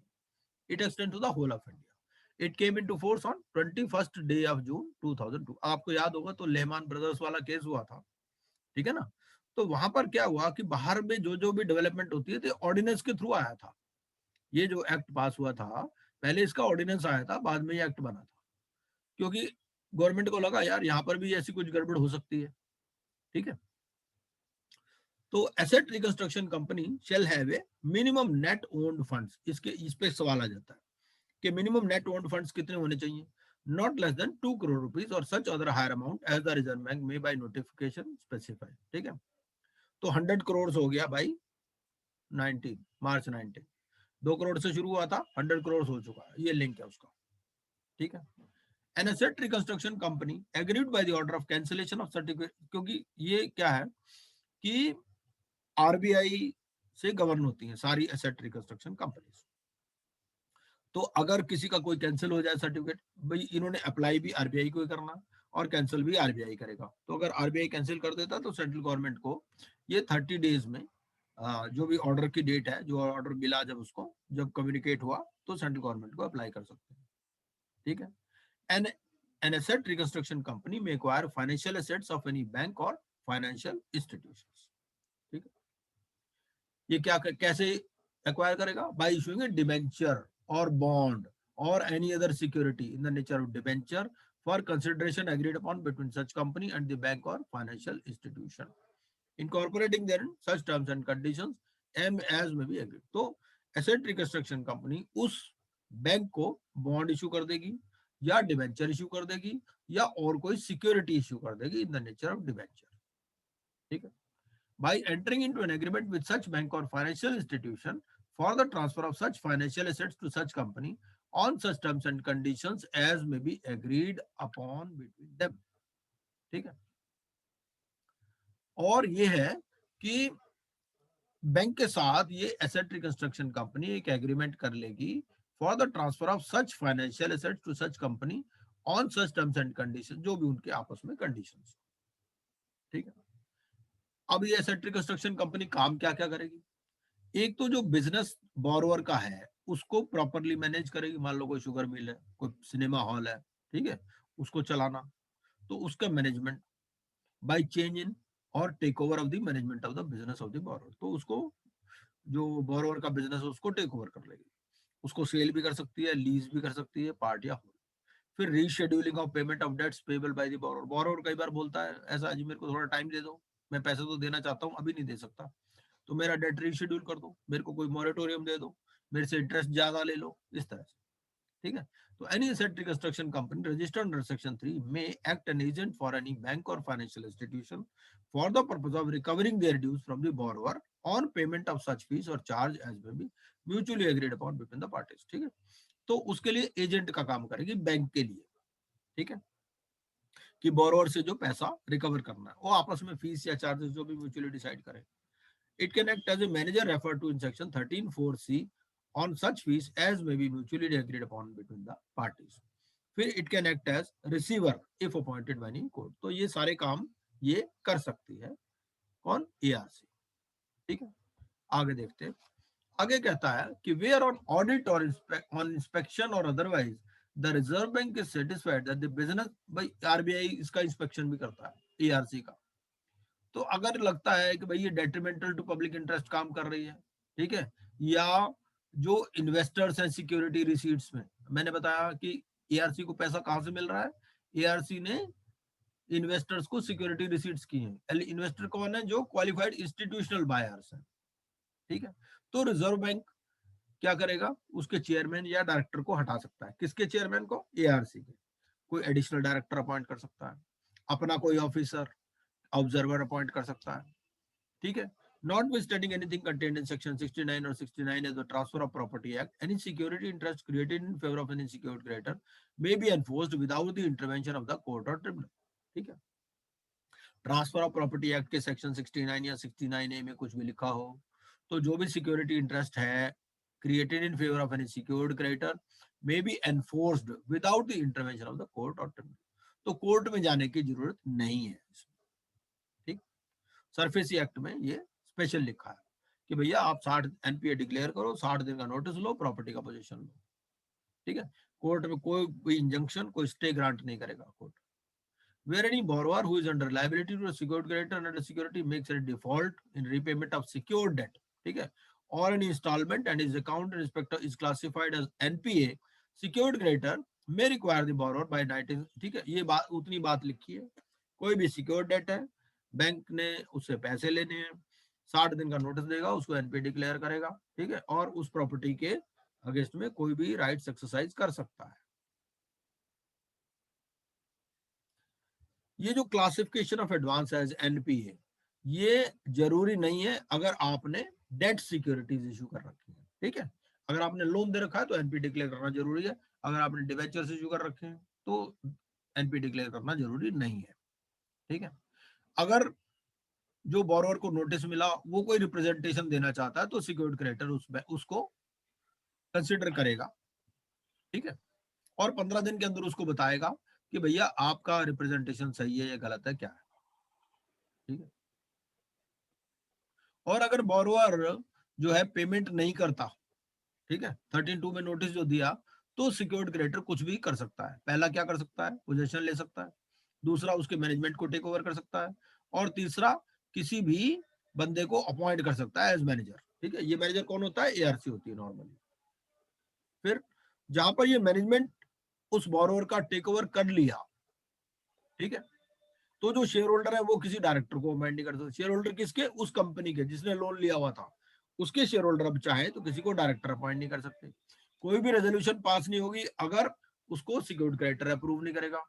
It extend to the whole of India. It came into force on 21st day of June 2002। आपको याद होगा तो लेहमान ब्रदर्स वाला केस हुआ था। ठीक है ना, तो वहां पर क्या हुआ कि बाहर में जो जो भी डेवलपमेंट होती है तो ऑर्डिनेंस के थ्रू आया था। ये जो एक्ट पास हुआ था, पहले इसका ऑर्डिनेंस आया था, बाद में ये एक्ट बना था, क्योंकि गवर्नमेंट को लगा यार यहाँ पर भी ऐसी कुछ गड़बड़ हो सकती है। ठीक है, तो asset reconstruction company shall have a minimum net owned funds, इसके इस पे सवाल आ जाता है कि मिनिमम नेट ओन्ड फंड्स कितने होने चाहिए, not less than 2 crore rupees or such other higher amount as the reserve Bank may by notification specified. ठीक है, तो 100 करोड़ हो गया भाई 19 मार्च 19, 2 करोड़ से शुरू हुआ था, 100 करोड़ हो चुका है, ये लिंक है उसका। ठीक है, N asset reconstruction company agreed by the order of cancellation of certificate, क्योंकि ये क्या है कि आरबीआई से गवर्न होती है सारी एसेट रिकंस्ट्रक्शन कंपनीज। तो अगर किसी का कोई कैंसिल हो जाए सर्टिफिकेट, भाई इन्होंने अप्लाई भी आरबीआई को ही करना और कैंसिल भी आरबीआई करेगा। तो अगर आरबीआई कैंसिल कर देता तो सेंट्रल गवर्नमेंट को ये 30 डेज में जो भी ऑर्डर की डेट है, जो ऑर्डर मिला जब उसको, जब कम्युनिकेट हुआ तो सेंट्रल गवर्नमेंट को अप्लाई कर सकते हैं। ठीक है, an an asset reconstruction company may acquire financial assets of any bank और फाइनेंशियल इंस्टीट्यूशंस। ठीक है, ये क्या कैसे एक्वायर करेगा, by issuing a debenture or bond or any other security in the nature of debenture for consideration agreed upon between such company and the bank or financial institution, incorporating therein such terms and conditions as may be agreed। तो asset reconstruction company उस bank को bond issue कर देगी या debenture issue कर देगी या और कोई सिक्योरिटी इशू कर देगी in the nature of debenture. ठीक है, by entering into an agreement with such bank or financial institution for the transfer of such financial assets to such company on such terms and conditions as may be agreed upon between them। ठीक है, और ये है कि bank के साथ ये asset reconstruction company एक एग्रीमेंट कर लेगी for the transfer of such financial assets to such company on such terms and condition, जो भी उनके आपस में कंडीशन। ठीक है, अब ये एसेट रिकंस्ट्रक्शन कंपनी काम क्या क्या करेगी? एक तो जो बिजनेस बोरोवर का है उसको प्रॉपरली मैनेज करेगी। मान लो कोई शुगर मिल है, कोई सिनेमा हॉल है, ठीक है, उसको चलाना, तो उसका मैनेजमेंट बाय चेंज इन और take over of the management of the business of the borrower, तो उसको जो बोरोवर का बिजनेस है उसको टेक ओवर कर लेगी। उसको सेल भी कर सकती है, लीज भी कर सकती है, पार्ट या होल। फिर rescheduling of payment of debts payable by the borrower. Borrower कई बार बोलता है ऐसा, जी मेरे को थोड़ा टाइम दे दो, मैं पैसे तो देना चाहता हूँ, अभी नहीं दे सकता, तो मेरा डेट रीशेड्यूल कर दो, मेरे को कोई मॉरेटोरियम दे दो, मेरे से इंटरेस्ट ज्यादा ले लो, इस तरह से। ठीक है, तो any asset reconstruction company registered under section 3 may act an agent for any bank और financial institution for the purpose of recovering their dues from the borrower on payment of such fees or charge as may be mutually agreed upon between the parties. ठीक है, तो उसके लिए agent का काम करेगी bank के लिए। ठीक है, कि बोरोवर से जो पैसा रिकवर करना है, वो आपस में फीस या चार्जेस जो भी म्यूचुअली डिसाइड करे। It can act as a manager referred to in section 13(4)(c) on such fees as may be mutually agreed upon between the parties. फिर it can act as receiver if appointed by any court. तो ये सारे काम ये कर सकती है कौन? ARC। ठीक है, आगे देखते हैं। आगे कहता है कि where on audit or on inspection or otherwise the Reserve Bank is satisfied that the business, भाई RBI इसका इंस्पेक्शन भी करता है ARC का, तो अगर लगता है कि भाई ये डेट्रीमेंटल टू पब्लिक इंटरेस्ट काम कर रही है, ठीक है, या जो इन्वेस्टर्स हैं सिक्योरिटी रिसीट्स में, मैंने बताया कि एआरसी को पैसा कहां से मिल रहा है? एआरसी ने इन्वेस्टर्स को सिक्योरिटी रिसीट्स की हैं। इन्वेस्टर कौन है? जो क्वालिफाइड इंस्टीट्यूशनल बायर्स हैं। ठीक है, तो रिजर्व बैंक क्या करेगा? उसके चेयरमैन या डायरेक्टर को हटा सकता है। किसके चेयरमैन को? एआरसी के। कोई एडिशनल डायरेक्टर अपॉइंट कर सकता है, अपना कोई ऑफिसर ऑब्जर्वर अपॉइंट कर सकता है। ठीक है, notwithstanding anything contained in section 69 or 69 as the transfer of property act, any security interest created in favor of any secured creditor may be enforced without the intervention of the court or tribunal। ठीक है, transfer of property act के section 69 या 69A में कुछ भी लिखा हो, तो जो भी सिक्योरिटी इंटरेस्ट है created in favour of any secured creditor may be enforced without the intervention of the court और ट्रिब्यूनल। तो कोर्ट में जाने की जरूरत नहीं है। ठीक, सरफेसी एक्ट में ये स्पेशल लिखा है कि भैया आप 60 एनपीए डिक्लेयर करो, 60 दिन का नोटिस लो, प्रॉपर्टी का पोजीशन लो। ठीक है, कोर्ट में कोई इंजंक्शन, कोई स्टे ग्रांट नहीं करेगा court. Where any borrower who is under liability to a secured creditor under the security makes a default in repayment of secured debt, ठीक है, or an installment and his account in respect is classified as NPA, secured creditor may require the borrower by 19। ठीक है, ये बात उतनी बात लिखी है। कोई भी सिक्योर्ड डेट है, बैंक ने उससे पैसे लेने हैं, 60 दिन का नोटिस देगा, उसको एनपीए डिक्लेयर करेगा। ठीक है, और उस प्रॉपर्टी के अगेंस्ट में कोई भी राइट्स एक्सरसाइज कर सकता है। ये जो classification of advance as NPA, ये जरूरी नहीं है अगर आपने डेट सिक्योरिटीज इशू कर रखी है। ठीक है, अगर आपने लोन दे रखा है तो एनपी डिक्लेयर करना जरूरी है, अगर आपने डिवेंचर्स इशू कर रखे हैं तो एनपी डिक्लेयर करना जरूरी नहीं है। ठीक है, अगर जो बोरोवर को नोटिस मिला वो कोई रिप्रेजेंटेशन देना चाहता है तो सिक्योर्ड क्रेडिटर उसको कंसिडर करेगा। ठीक है, और 15 दिन के अंदर उसको बताएगा कि भैया आपका रिप्रेजेंटेशन सही है या गलत है, क्या है। ठीक है, और अगर बोरोवर जो है पेमेंट नहीं करता, ठीक है, 13(2) में नोटिस जो दिया, तो सिक्योर्ड क्रेडिटर कुछ भी कर सकता है। पहला क्या कर सकता है? पोजीशन ले सकता है, दूसरा उसके मैनेजमेंट को टेक ओवर कर सकता है, और तीसरा किसी भी बंदे को अपॉइंट कर सकता है एज मैनेजर। ठीक है, ये मैनेजर कौन होता है? एआरसी होती है नॉर्मली। फिर जहां पर ये मैनेजमेंट उस बोरोवर का टेक ओवर कर लिया, ठीक है, तो जो शेयर होल्डर है वो किसी डायरेक्टर को अपॉइंट नहीं कर सकता। शेयर होल्डर किसके? उस कंपनी के जिसने लोन लिया हुआ था, उसके शेयर होल्डर अब चाहे तो किसी को डायरेक्टर अपॉइंट नहीं कर सकते। कोई भी रेजोल्यूशन पास नहीं होगी अगर उसको सिक्योर्ड क्रेडिटर अप्रूव नहीं करेगा।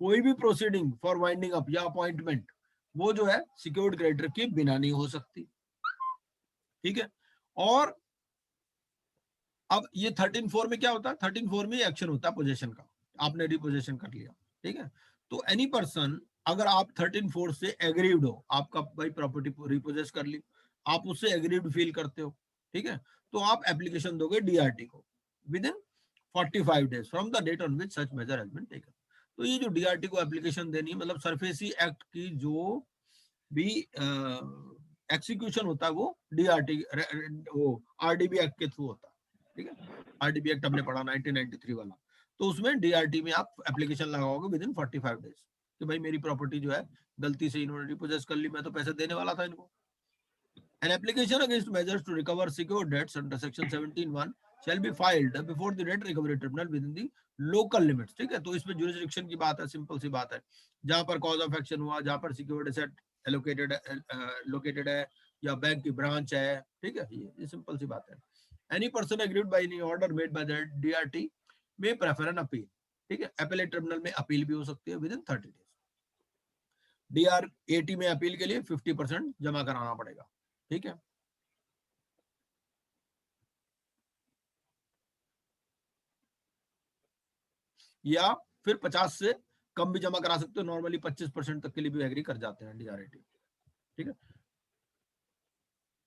कोई भी प्रोसीडिंग फॉर वाइंडिंग अप या अपॉइंटमेंट वो जो है सिक्योर्ड क्रेडिटर के बिना नहीं हो सकती। ठीक है, और अब ये 13(4) में क्या होता है? 13(4) में एक्शन होता है पोजेशन का, आपने रिपोजेशन कर लिया। ठीक है, तो एनी पर्सन, अगर आप 13(4) से एग्रीड हो, आपका भाई प्रॉपर्टी रिपोजेस कर ली, आप उससे एग्रीड फील करते हो, ठीक है, तो आप एप्लीकेशन दोगे डीआरटी को with in 45 days from the date on which such measure has been taken. तो ये जो DRT को एप्लीकेशन देनी है, मतलब सरफेसी एक्ट की जो भी एक्सिक्यूशन होता है वो DRT वो RDB एक्ट के थ्रू होता है, ठीक है। RDB एक्ट हमने पढ़ा 1993 वाला, तो उसमें DRT में आप एप्लीकेशन लगाओगे विद इन 45 डेज कि भाई मेरी प्रॉपर्टी जो है गलती से इन्होंने रिपोजेस कर ली, मैं तो पैसे देने वाला था इनको। An application against measures to recover secured debts under section 17(1) shall be filed before the debt recovery tribunal within the local limits, ठीक है। तो इसमें jurisdiction की बात है, सिंपल सी बात है, जहां पर cause of action हुआ, जहां पर secured asset allocated located है या बैंक की ब्रांच है, ठीक है, ये सिंपल सी बात है। Any person aggrieved by any order made by the DRT may prefer an appeal, ठीक है। appellate tribunal में अपील भी हो सकती है within 30 days। DRAT में अपील के लिए 50% जमा कराना पड़ेगा, ठीक है। या फिर 50 से कम भी जमा करा सकते हो, नॉर्मली 25% तक के लिए भी एग्री कर जाते हैं DRAT, ठीक है।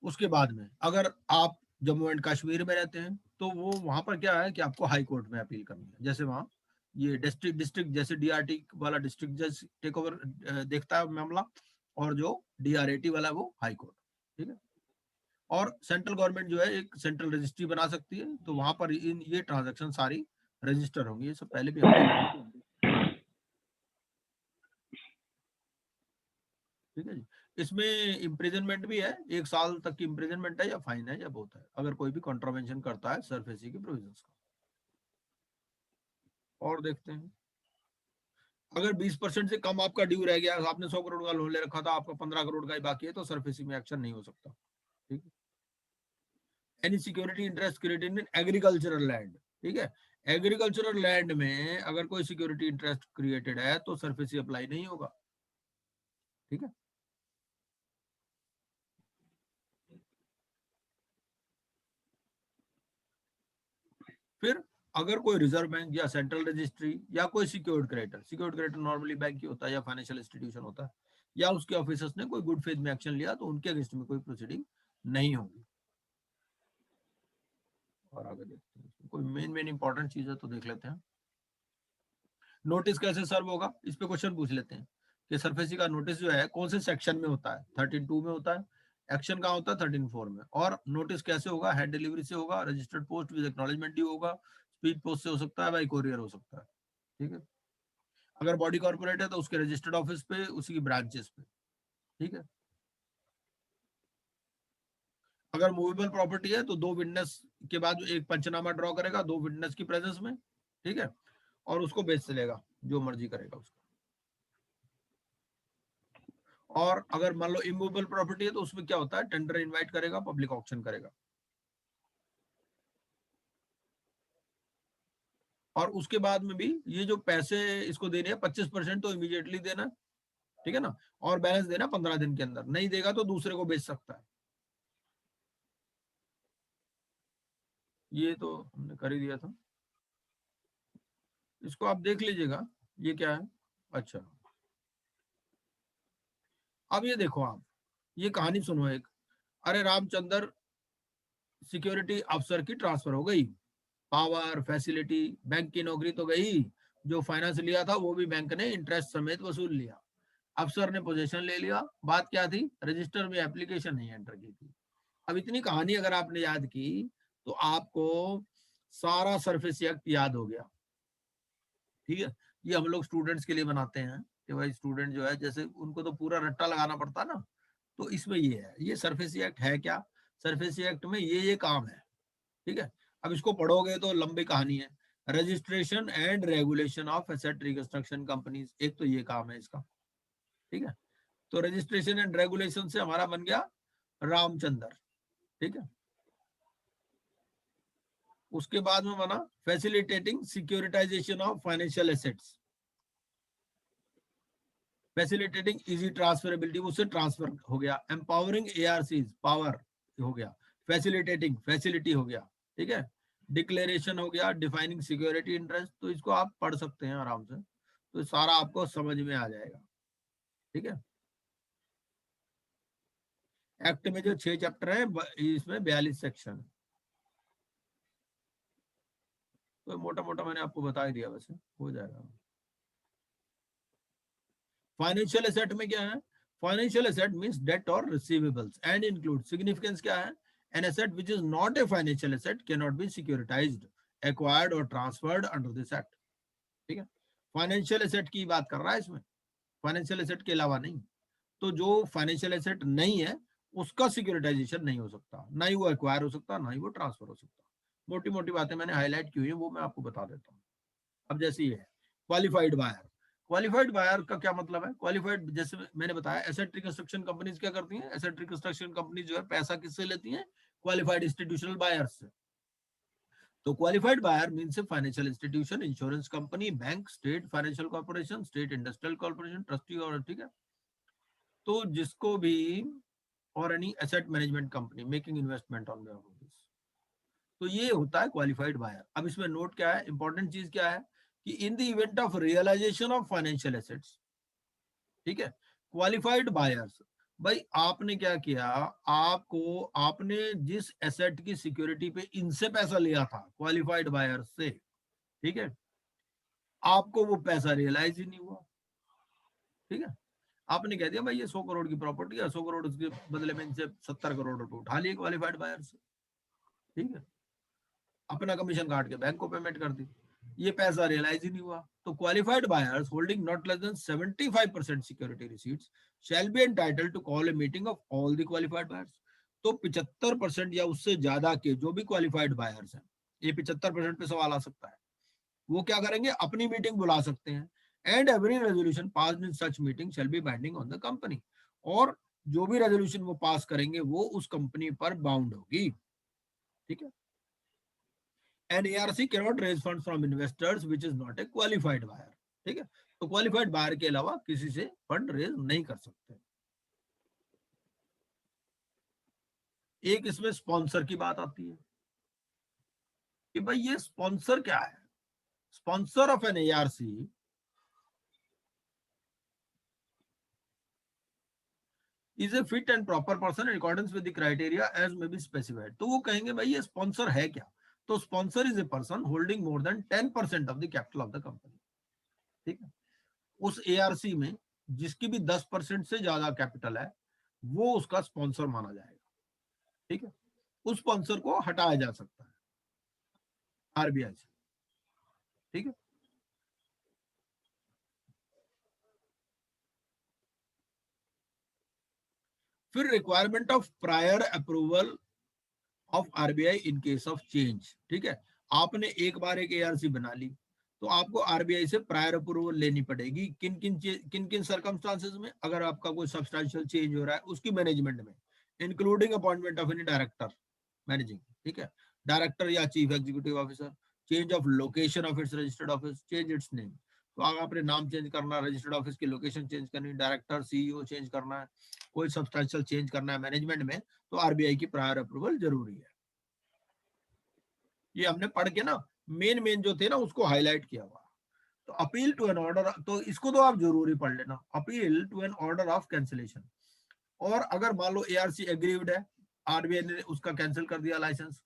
उसके बाद में अगर आप जम्मू एंड कश्मीर में रहते हैं तो वो वहां पर क्या है कि आपको हाई कोर्ट में अपील करनी है, जैसे वहां ये डिस्ट्रिक्ट जैसे DRT वाला डिस्ट्रिक्ट जज टेक ओवर देखता है मामला, और जो DRAT वाला वो हाई कोर्ट, ठीक है। और सेंट्रल गवर्नमेंट जो है एक सेंट्रल रजिस्ट्री बना सकती है, तो वहां पर इन ये ट्रांजैक्शन सारी रजिस्टर होंगी, ये सब पहले भी ठीक है जी। इसमें इम्प्रिजनमेंट भी है, 1 साल तक की इम्प्रिजनमेंट है या फाइन है या बहुत है, अगर कोई भी कॉन्ट्रावेंशन करता है सरफेसी की प्रोविजंस का। और देखते हैं, अगर 20% से कम आपका ड्यू रह गया, आपने 100 करोड़ का लोन ले रखा था, आपका 15 करोड़ का ही बाकी है, तो सरफेसी में एक्शन नहीं हो सकता, ठीक है। Any security interest created in agricultural land, ठीक है। एग्रीकल्चरल लैंड में अगर कोई सिक्योरिटी इंटरेस्ट क्रिएटेड है तो सरफेसी अप्लाई नहीं होगा, ठीक है। फिर अगर कोई रिजर्व बैंक या सेंट्रल रजिस्ट्री या कोई सिक्योर्ड क्रेडिटर नॉर्मली बैंक ही होता है या फाइनेंशियल इंस्टीट्यूशन होता है, या उसके ऑफिसर्स ने कोई गुड फेथ में एक्शन लिया, तो उनके अगेंस्ट में कोई प्रोसीडिंग नहीं होगी। और आगे देखते हैं, कोई मेन इंपॉर्टेंट चीज है तो देख लेते हैं। नोटिस कैसे सर्व होगा, इस पे क्वेश्चन पूछ लेते हैं कि सरफेसी का नोटिस जो है कौन से सेक्शन में होता है, 13(2) में होता है, एक्शन कहाँ होता है 13(4) में, और नोटिस कैसे होगा, हैंड डिलीवरी से होगा, registered post with acknowledgement due होगा, स्पीड पोस्ट से हो सकता है, बाई कोरियर हो सकता है, ठीक है। अगर बॉडी कॉर्पोरेट है तो उसके रजिस्टर्ड ऑफिस पे, उसी की ब्रांचेस पे, ठीक है। अगर मूवेबल प्रॉपर्टी है तो 2 विटनेस के बाद एक पंचनामा ड्रॉ करेगा 2 विटनेस की प्रेजेंस में, ठीक है, और उसको बेच चलेगा, जो मर्जी करेगा उसका। और अगर मान लो इमूवेबल प्रॉपर्टी है तो उसमें क्या होता है, टेंडर इनवाइट करेगा, पब्लिक ऑक्शन करेगा, और उसके बाद में भी ये जो पैसे इसको देने हैं 25% तो इमीडिएटली देना, ठीक है ना, और बैलेंस देना 15 दिन के अंदर, नहीं देगा तो दूसरे को बेच सकता है। ये तो हमने कर ही दिया था, इसको आप देख लीजिएगा, ये क्या है। अच्छा, अब ये देखो आप, ये कहानी सुनो एक, अरे रामचंद्र सिक्योरिटी अफसर की ट्रांसफर हो गई, पावर फैसिलिटी, बैंक की नौकरी तो गई, जो फाइनेंस लिया था वो भी बैंक ने इंटरेस्ट समेत वसूल लिया, अफसर ने पोजीशन ले लिया, बात क्या थी, रजिस्टर में एप्लीकेशन नहीं एंटर की थी। अब इतनी कहानी अगर आपने याद की तो आपको सारा सरफेस एक्ट याद हो गया, ठीक है। ये हम लोग स्टूडेंट्स के लिए बनाते हैं कि भाई स्टूडेंट जो है जैसे उनको तो पूरा रट्टा लगाना पड़ता है ना, तो इसमें ये है, ये सरफेसी एक्ट है क्या, सरफेसी एक्ट में ये काम है, ठीक है। अब इसको पढ़ोगे तो लंबी कहानी है। Registration and regulation of asset reconstruction companies, एक तो ये काम है इसका, ठीक है। तो रजिस्ट्रेशन एंड रेगुलेशन से हमारा बन गया रामचंद्र, ठीक है। उसके बाद में बना facilitating securitization of financial assets, facilitating easy transferability, उससे ट्रांसफर हो गया, एम्पावरिंग एआरसीज, पावर हो गया, फैसिलिटेटिंग फैसिलिटी हो गया, ठीक है, डिक्लेरेशन हो गया, डिफाइनिंग सिक्योरिटी इंटरेस्ट, तो इसको आप पढ़ सकते हैं आराम से, तो सारा आपको समझ में आ जाएगा, ठीक है। एक्ट में जो 6 चैप्टर है इसमें 42 सेक्शन, तो मोटा मोटा मैंने आपको बता ही दिया, वैसे हो जाएगा। फाइनेंशियल एसेट में क्या है? फाइनेंशियल एसेट मींस डेट और रिसीवेबल्स एंड इंक्लूड, सिग्निफिकेंस क्या है? An asset which is not a financial asset can not be सिक्योरिटाइज्ड, acquired और ट्रांसफर्ड अंडर दिस एक्ट। ठीक है, फाइनेंशियल एसेट की बात कर रहा है इसमें, फाइनेंशियल एसेट के अलावा नहीं। तो जो फाइनेंशियल एसेट नहीं है उसका सिक्योरिटाइजेशन नहीं हो सकता, ना ही वो एक्वायर हो सकता, ना ही वो ट्रांसफर हो सकता। मोटी मोटी बातें मैंने हाईलाइट की हुई है, वो मैं आपको बता देता हूँ। अब जैसे ये है क्वालिफाइड बायर। क्वालिफाइड बायर का क्या मतलब है? क्वालिफाइड, जैसे मैंने बताया, एसेट रिकंस्ट्रक्शन कंपनीज क्या करती हैं? एसेट रिकंस्ट्रक्शन कंपनी जो है पैसा किससे लेती हैं? क्वालिफाइड इंस्टीट्यूशनल बायर्स से। तो qualified buyer means a financial institution, insurance company, bank, state financial corporation, state industrial corporation, trustee, or ठीक है, तो जिसको भी, or any asset management company making investment on बेhalf of this। तो ये होता है क्वालिफाइड बायर। अब इसमें नोट क्या है, इंपॉर्टेंट चीज क्या है कि in the event of realization of financial assets, ठीक है, क्वालिफाइड बायर्स, भाई आपने क्या किया, आपको, आपने जिस एसेट की सिक्योरिटी पे इनसे पैसा लिया था क्वालिफाइड बायर्स से, ठीक है, आपको वो पैसा रियलाइज ही नहीं हुआ। ठीक है, आपने कह दिया भाई ये 100 करोड़ की प्रॉपर्टी है, 100 करोड़ उसके बदले में इनसे 70 करोड़ रुपए उठा लिए क्वालिफाइड बायर से। ठीक है, अपना कमीशन काट के बैंक को पेमेंट कर दी, ये पैसा रियलाइज ही नहीं हुआ। तो qualified buyers holding not less than 75% security receipts shall be entitled to call a meeting of all the qualified buyers. तो 75% या उससे ज्यादा के जो भी क्वालिफाइड बायर्स हैं, ये 75% पे सवाल आ सकता है, वो क्या करेंगे, अपनी मीटिंग बुला सकते हैं। And every resolution pass in such meeting shell be binding on the company, और जो भी रेजोल्यूशन वो पास करेंगे वो उस कंपनी पर बाउंड होगी। ठीक है, N ARC cannot raise funds from investors which is not a qualified buyer। ठीक है, तो क्वालिफाइड बायर के अलावा किसी से फंड रेज नहीं कर सकते। एक इसमें स्पॉन्सर की बात आती है कि भाई ये स्पॉन्सर क्या है? Sponsor of an ARC is a fit and proper person in accordance with the criteria as may be specified. तो वो कहेंगे भाई ये स्पॉन्सर है क्या? तो sponsor is a person holding more than 10% of the capital of the company. ठीक है, उस ARC में जिसकी भी 10% से ज्यादा कैपिटल है वो उसका स्पॉन्सर माना जाएगा। ठीक है, उस स्पॉन्सर को हटाया जा सकता है RBI से। ठीक है, फिर requirement of prior approval of RBI in case of change. ठीक है, आपने एक बार एक ARC बना ली तो आपको RBI से प्रायर अप्रूवल लेनी पड़ेगी। किन किन सर्कमस्टांसेस में? अगर आपका कोई सब्सटेंशियल चेंज हो रहा है उसकी मैनेजमेंट में, including appointment of any director managing, ठीक है, डायरेक्टर या chief executive officer, change of location of its registered office, change it's name. तो अगर आपने नाम चेंज करना, रजिस्टर्ड ऑफिस की लोकेशन चेंज करनी, डायरेक्टर CEO चेंज करना है, कोई सब्सटेंशियल चेंज करना है मैनेजमेंट में, तो RBI की प्रायर अप्रूवल जरूरी है। ये हमने पढ़ के ना मेन जो थे ना उसको हाईलाइट किया हुआ। तो अपील टू एन ऑर्डर, तो इसको तो आप जरूरी पढ़ लेना, appeal to an order of cancellation. और अगर मान लो ARC एग्रीव्ड है, RBI ने उसका कैंसिल कर दिया license,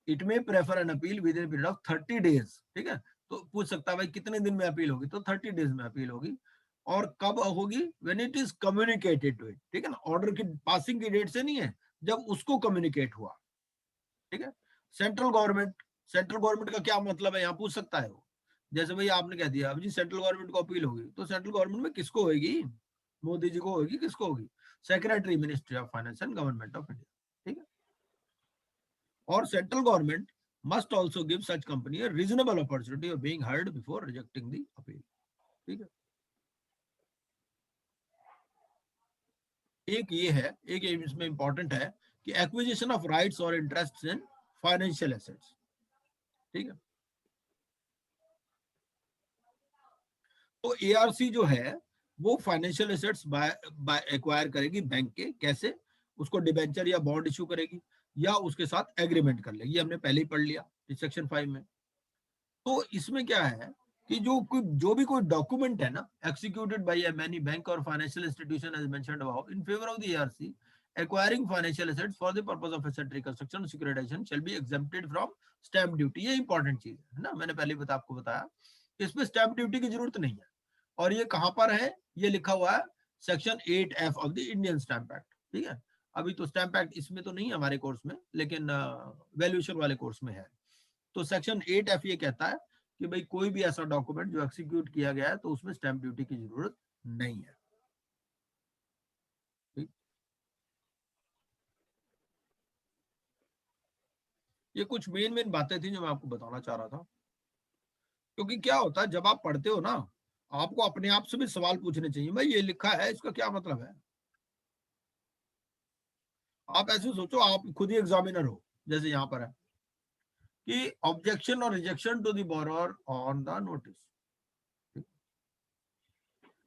it may prefer an appeal within period of 30 days. ठीक है, तो पूछ सकता है भाई कितने दिन में अपील होगी, तो 30 डेज में अपील होगी। और कब होगी? When it is communicated to it. ठीक है ना, ऑर्डर की पासिंग की डेट से नहीं है, जब उसको कम्युनिकेट हुआ। ठीक है, सेंट्रल गवर्नमेंट का क्या मतलब है यहाँ पूछ सकता है वो। जैसे भाई आपने कह दिया अब जी सेंट्रल गवर्नमेंट को अपील होगी, तो सेंट्रल गवर्नमेंट में किसको होगी? मोदी जी को होगी, किसको होगी? Secretary ministry of finance and government of India. ठीक है, और central government must also give such company a reasonable opportunity of being heard before rejecting the appeal। ठीक है, एक ये है, एक इसमें इंपॉर्टेंट है कि एक्विजिशन ऑफ राइट्स और इंटरेस्ट इन फाइनेंशियल एसेट्स। ठीक है, तो ARC जो है वो फाइनेंशियल एसेट्स एक्वायर करेगी बैंक के, कैसे? उसको डिबेंचर या बॉन्ड इशू करेगी या उसके साथ एग्रीमेंट कर लेगी, हमने पहले ही पढ़ लिया इस सेक्शन 5 में। तो इसमें क्या है कि जो भी कोई डॉक्यूमेंट है ना एक्सिक्यूटेड बाय एनी बैंक और financial institution as mentioned above in favour of the ARC acquiring financial assets for the purpose of asset reconstruction and securitization shall be exempted from stamp duty। ये important चीज है ना, मैंने पहले आपको बताया इसमें स्टैंप ड्यूटी की जरूरत नहीं है। और ये कहां पर है, ये लिखा हुआ है section 8F of the Indian stamp act. ठीक है, अभी तो स्टैंप एक्ट इसमें तो नहीं है हमारे कोर्स में, लेकिन वैल्यूएशन वाले कोर्स में है। तो सेक्शन 8F ये कहता है कि भाई कोई भी ऐसा डॉक्यूमेंट जो एक्सिक्यूट किया गया है तो उसमें स्टैंप ड्यूटी की जरूरत नहीं है। ये कुछ मेन बातें थी जो मैं आपको बताना चाह रहा था। क्योंकि क्या होता है जब आप पढ़ते हो ना, आपको अपने आप से भी सवाल पूछने चाहिए, भाई ये लिखा है इसका क्या मतलब है। आप ऐसे सोचो आप खुद ही एग्जामिनर हो, जैसे यहां पर है कि ऑब्जेक्शन और rejection to the borrower on the notice.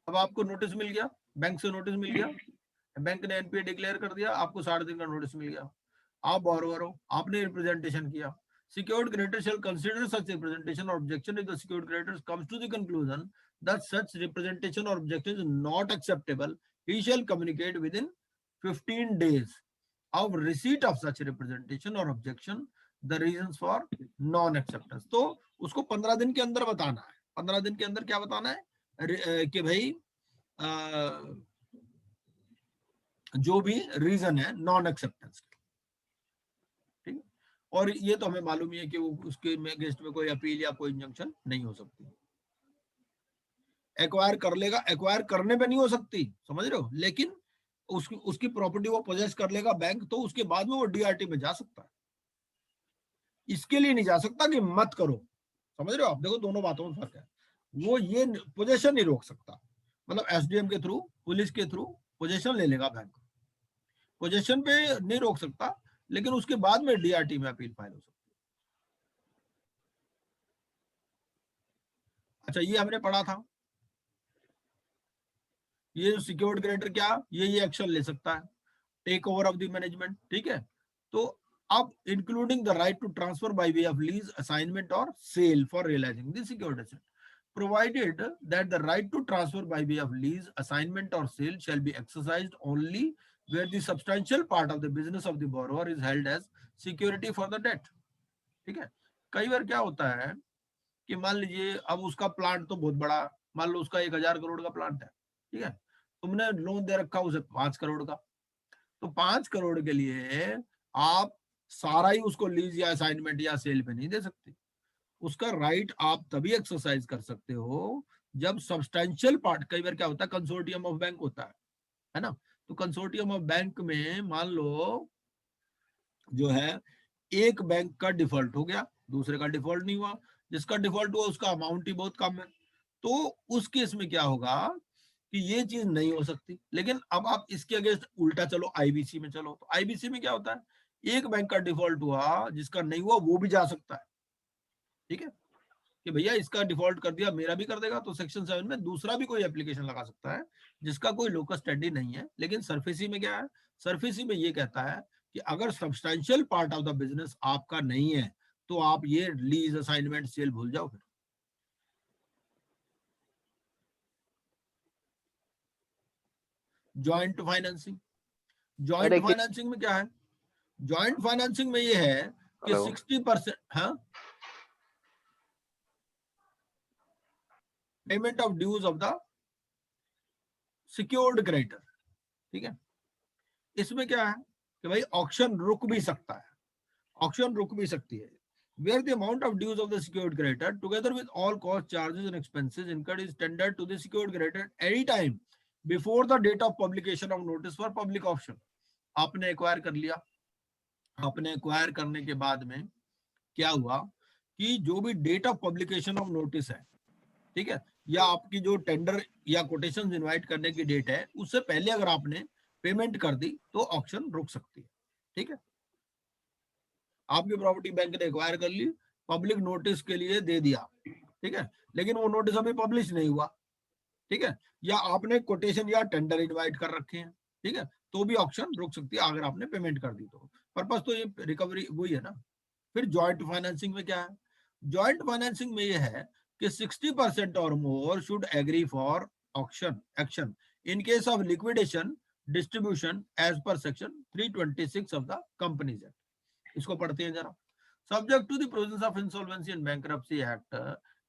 अब आपको नोटिस मिल गया, बैंक से नोटिस मिल गया, बैंक ने एनपीए डिक्लेयर कर दिया, आपको 60 दिन का नोटिस मिल गया, आप बोरोअर हो, आपने रिप्रेजेंटेशन किया। Secured creditor shall consider such representation or objection if the secured creditor comes to the conclusion that such representation or objection is not acceptable. He shall communicate within 15 days of receipt of such representation or objection the reasons for non acceptance। तो उसको 15 दिन के अंदर बताना है। 15 दिन के अंदर क्या बताना है कि भाई जो भी रीजन है नॉन एक्सेप्टेंस। और ये तो हमें मालूम ही है कि वो उसके अगेंस्ट में कोई अपील या कोई इंजंक्शन नहीं हो सकती। एक्वायर कर लेगा, एक्वायर करने पे नहीं हो सकती, समझ रहे हो, लेकिन उसकी प्रॉपर्टी वो पोजेस कर लेगा बैंक, तो उसके बाद में वो डीआरटी में जा सकता है। इसके लिए नहीं जा सकता कि मत करो, समझ रहे हो आप। देखो दोनों बातों में फर्क है। वो ये पोजेशन नहीं रोक सकता, मतलब एसडीएम के थ्रू, पुलिस के थ्रू पोजेशन ले लेगा बैंक, पोजेशन पे नहीं रोक सकता, लेकिन उसके बाद में डीआरटी में अपील फाइल हो सकती है। अच्छा, ये हमने पढ़ा था, ये जो सिक्योर्ड क्रेडिटर क्या ये एक्शन ले सकता है, take over of the management. ठीक है, तो अब including the right to transfer by way of lease, assignment or sale for realising the secured asset, provided that the right to transfer by way of lease, assignment or sale shall be exercised only where the substantial part of the business of the borrower is held as security for the debt। ठीक है, कई बार क्या होता है कि मान लीजिए अब उसका प्लांट तो बहुत बड़ा, मान लो उसका 1000 करोड़ का प्लांट है। ठीक है, तुमने लोन दे रखा उसे 5 करोड़ का, तो 5 करोड़ के लिए आप सारा ही उसको लीज या असाइनमेंट या सेल पे नहीं दे सकते। उसका राइट आप तभी एक्सरसाइज कर सकते हो जब सब्सटेंशियल पार्ट, कई बार क्या होता है कंसोर्टियम ऑफ बैंक होता है ना, तो कंसोर्टियम ऑफ बैंक में मान लो जो है एक बैंक का डिफॉल्ट हो गया, दूसरे का डिफॉल्ट नहीं हुआ, जिसका डिफॉल्ट हुआ उसका अमाउंट ही बहुत कम है, तो उस केस में क्या होगा कि ये चीज नहीं हो सकती। लेकिन अब आप इसके अगेंस्ट उल्टा चलो, आईबीसी में चलो, तो आईबीसी में क्या होता है एक बैंक का डिफॉल्ट हुआ, जिसका नहीं हुआ वो भी जा सकता है। ठीक है, कि भैया इसका डिफॉल्ट कर दिया, मेरा भी कर देगा, तो सेक्शन 7 में दूसरा भी कोई एप्लीकेशन लगा सकता है जिसका कोई लोकस स्टडी नहीं है। लेकिन सरफेसी में क्या है, सरफेसी में ये कहता है कि अगर substantial part of the business आपका नहीं है तो आप ये लीज, असाइनमेंट, सेल भूल जाओ। फिर जॉइंट फाइनेंसिंग, जॉइंट फाइनेंसिंग में क्या है, जॉइंट फाइनेंसिंग में ये है कि 60%, हाँ, payment of dues of the secured creditor. ठीक है, इसमें क्या है कि भाई ऑक्शन रुक भी सकता है, ऑक्शन रुक भी सकती है, where the amount of dues of the secured creditor together with all cost, charges and expenses incurred is tendered to the secured creditor any time before the date of publication of notice for public auction। आपने acquire कर लिया, आपने acquire करने के बाद में क्या हुआ कि जो भी date of publication of notice है, ठीक है, या आपकी जो टेंडर या कोटेशन इनवाइट करने की डेट है, उससे पहले अगर आपने पेमेंट कर दी तो ऑक्शन रुक सकती है। ठीक है, आपकी प्रॉपर्टी बैंक ने एक्वायर कर ली, पब्लिक नोटिस के लिए दे दिया, ठीक है, लेकिन वो नोटिस अभी पब्लिश नहीं हुआ, ठीक है, या आपने कोटेशन या टेंडर इनवाइट कर रखे हैं, ठीक है, तो भी ऑक्शन रुक सकती है अगर आपने पेमेंट कर दी तो। पर्पस तो ये रिकवरी वही है ना। फिर जॉइंट फाइनेंसिंग में क्या है, जॉइंट फाइनेंसिंग में ये है कि 60% और more should agree for auction action in case of liquidation distribution as per section 326 of the Companies Act. इसको पढ़ते हैं जरा. Subject to the provisions of Insolvency and Bankruptcy Act.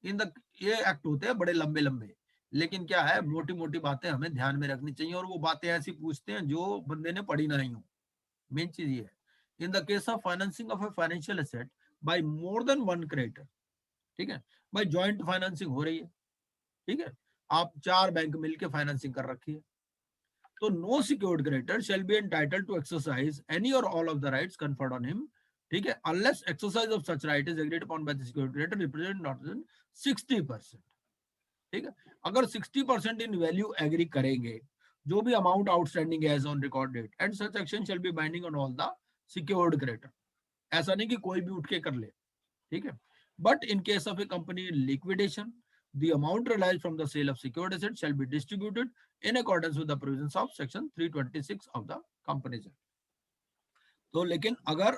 In the ये एक्ट होते हैं बड़े लंबे लंबे, लेकिन क्या है मोटी मोटी बातें हमें ध्यान में रखनी चाहिए, और वो बातें ऐसी पूछते हैं जो बंदे ने पढ़ी नहीं हो. मेन चीज ये है. In the case of financing of a financial asset by more than one creditor, ठीक है, भाई ज्वाइंट फाइनेंसिंग हो रही है, ठीक है, आप 4 बैंक मिलके फाइनेंसिंग कर रखी है, तो no secured creditor shall be entitled to exercise any or all of the rights conferred on him, ठीक है, unless exercise of such right is agreed upon by the secured creditor represent not than 60%, ठीक है. अगर 60% इन value agree करेंगे जो भी amount outstanding है as on record date, and such action shall be binding on all the secured creditor. ऐसा नहीं कि कोई भी उठ के कर ले, ठीक है. But in case of A company liquidation, the amount realized from the sale of secured assets shall be distributed in accordance with the provisions of section 326 of the Companies Act. तो लेकिन अगर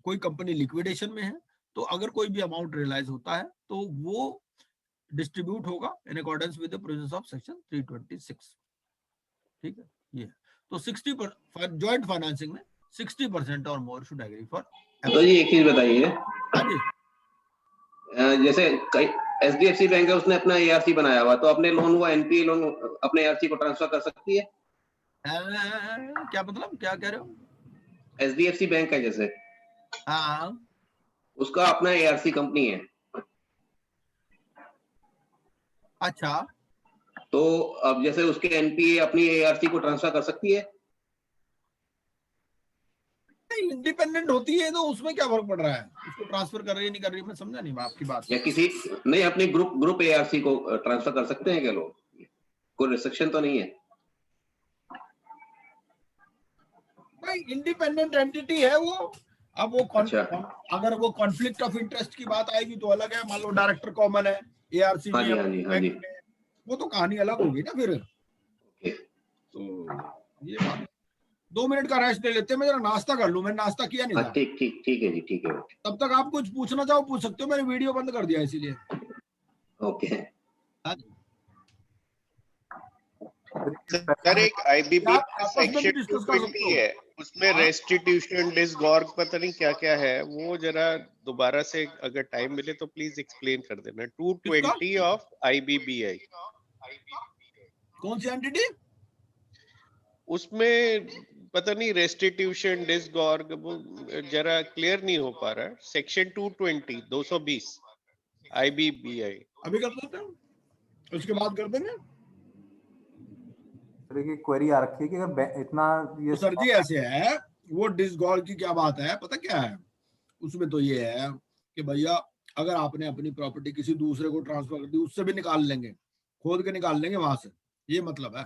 कोई कंपनी लिक्विडेशन में है तो अगर कोई भी अमाउंट रियलाइज होता है तो वो डिस्ट्रीब्यूट होगा इन accordance with the provisions of section 326, ठीक है. ये तो 60 फॉर जॉइंट फाइनेंसिंग में 60% और मोर शुड एग्री फॉर. तो जी एक चीज बताइए, हाँ जी, जैसे एचडीएफसी बैंक है, उसने अपना एआरसी बनाया हुआ, तो अपने लोन हुआ एनपीए लोन अपने एआरसी को ट्रांसफर कर सकती है? क्या मतलब, क्या कह रहे हो? एचडीएफसी बैंक है जैसे, हाँ, उसका अपना एआरसी कंपनी है. अच्छा, तो अब जैसे उसके एनपीए अपनी एआरसी को ट्रांसफर कर सकती है? इंडिपेंडेंट होती है तो उसमें क्या फर्क पड़ रहा है, उसको ट्रांसफर कर रही है नहीं कर रही है, मैं समझा नहीं आपकी बात. या किसी नहीं अपने ग्रुप एआरसी को ट्रांसफर कर सकते हैं क्या लोग? कोई रिस्ट्रिक्शन तो नहीं है? भाई इंडिपेंडेंट एंटिटी है वो. अब वो अच्छा. अगर वो कॉन्फ्लिक्ट ऑफ इंटरेस्ट की बात आएगी तो अलग है. मान लो डायरेक्टर कॉमन है एआरसी हाँ में, जी, हाँ जी, हाँ जी. वो तो कहानी अलग होगी ना फिर. ओके. तो ये बात. 2 मिनट का रेस्ट ले लेते हैं, मैं जरा नाश्ता कर लूं, मैंने नाश्ता किया नहीं था. ठीक ठीक ठीक है जी, ठीक है. तब तक आप कुछ पूछना चाहो पूछ सकते हो, मैंने वीडियो बंद कर दिया इसीलिए. ओके. सर एक आईबीबी सेक्शन डिस्कस कर 220 सकते है, उसमें रेस्टिट्यूशन डिसगॉर्ग पता नहीं क्या क्या है, वो जरा दोबारा से अगर टाइम मिले तो प्लीज एक्सप्लेन कर देना. 220 ऑफ आईबीबीआई. कौन सी एंटिटी? उसमें पता नहीं रेस्टिट्यूशन डिसगॉर्ग वो जरा क्लियर नहीं हो पा रहा है. Section 220 IBBI. अभी कर देते हैं, उसके बाद कर देंगे. की क्वेरी आ रखी है कि अगर इतना ये सर जी ऐसे है, वो डिसगॉर्ग की क्या बात है पता क्या है उसमें? तो ये है कि भैया अगर आपने अपनी प्रॉपर्टी किसी दूसरे को ट्रांसफर कर दी, उससे भी निकाल लेंगे, खोद के निकाल लेंगे वहां से, ये मतलब है,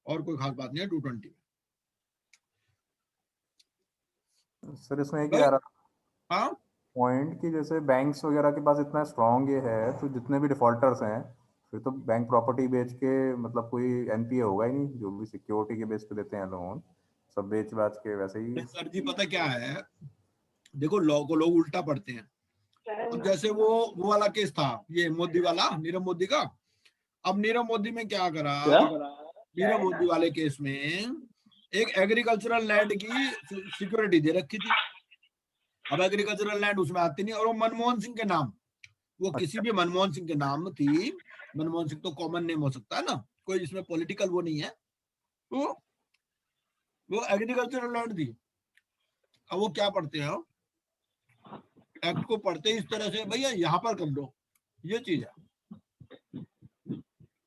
और कोई खास बात नहीं है 220 में. सर इसमें एक आ रहा हाँ पॉइंट कि जैसे बैंक्स वगैरह के पास इतना स्ट्रॉन्ग ये है तो जितने भी डिफॉल्टर्स हैं फिर तो बैंक प्रॉपर्टी बेच के मतलब कोई एनपीए होगा ही नहीं, जो भी सिक्योरिटी के बेस पे देते हैं लोन सब बेच बाच के वैसे ही. सर जी पता क्या है, देखो लॉ को लोग उल्टा पढ़ते हैं. अब जैसे वो वाला केस था, ये मोदी वाला, नीरव मोदी का. अब नीरव मोदी में क्या करा, नीरव मोदी वाले केस में एक एग्रीकल्चरल लैंड की सिक्योरिटी दे रखी थी. अब एग्रीकल्चरल लैंड उसमें आती नहीं, और वो मनमोहन सिंह के नाम, वो किसी भी मनमोहन सिंह के नाम थी. मनमोहन सिंह तो कॉमन नेम हो सकता है ना, कोई इसमें पॉलिटिकल वो नहीं है. तो वो एग्रीकल्चरल लैंड थी. अब वो क्या पढ़ते हैं, एक्ट को पढ़ते इस तरह से, भैया यहाँ पर कर दो, ये चीज है.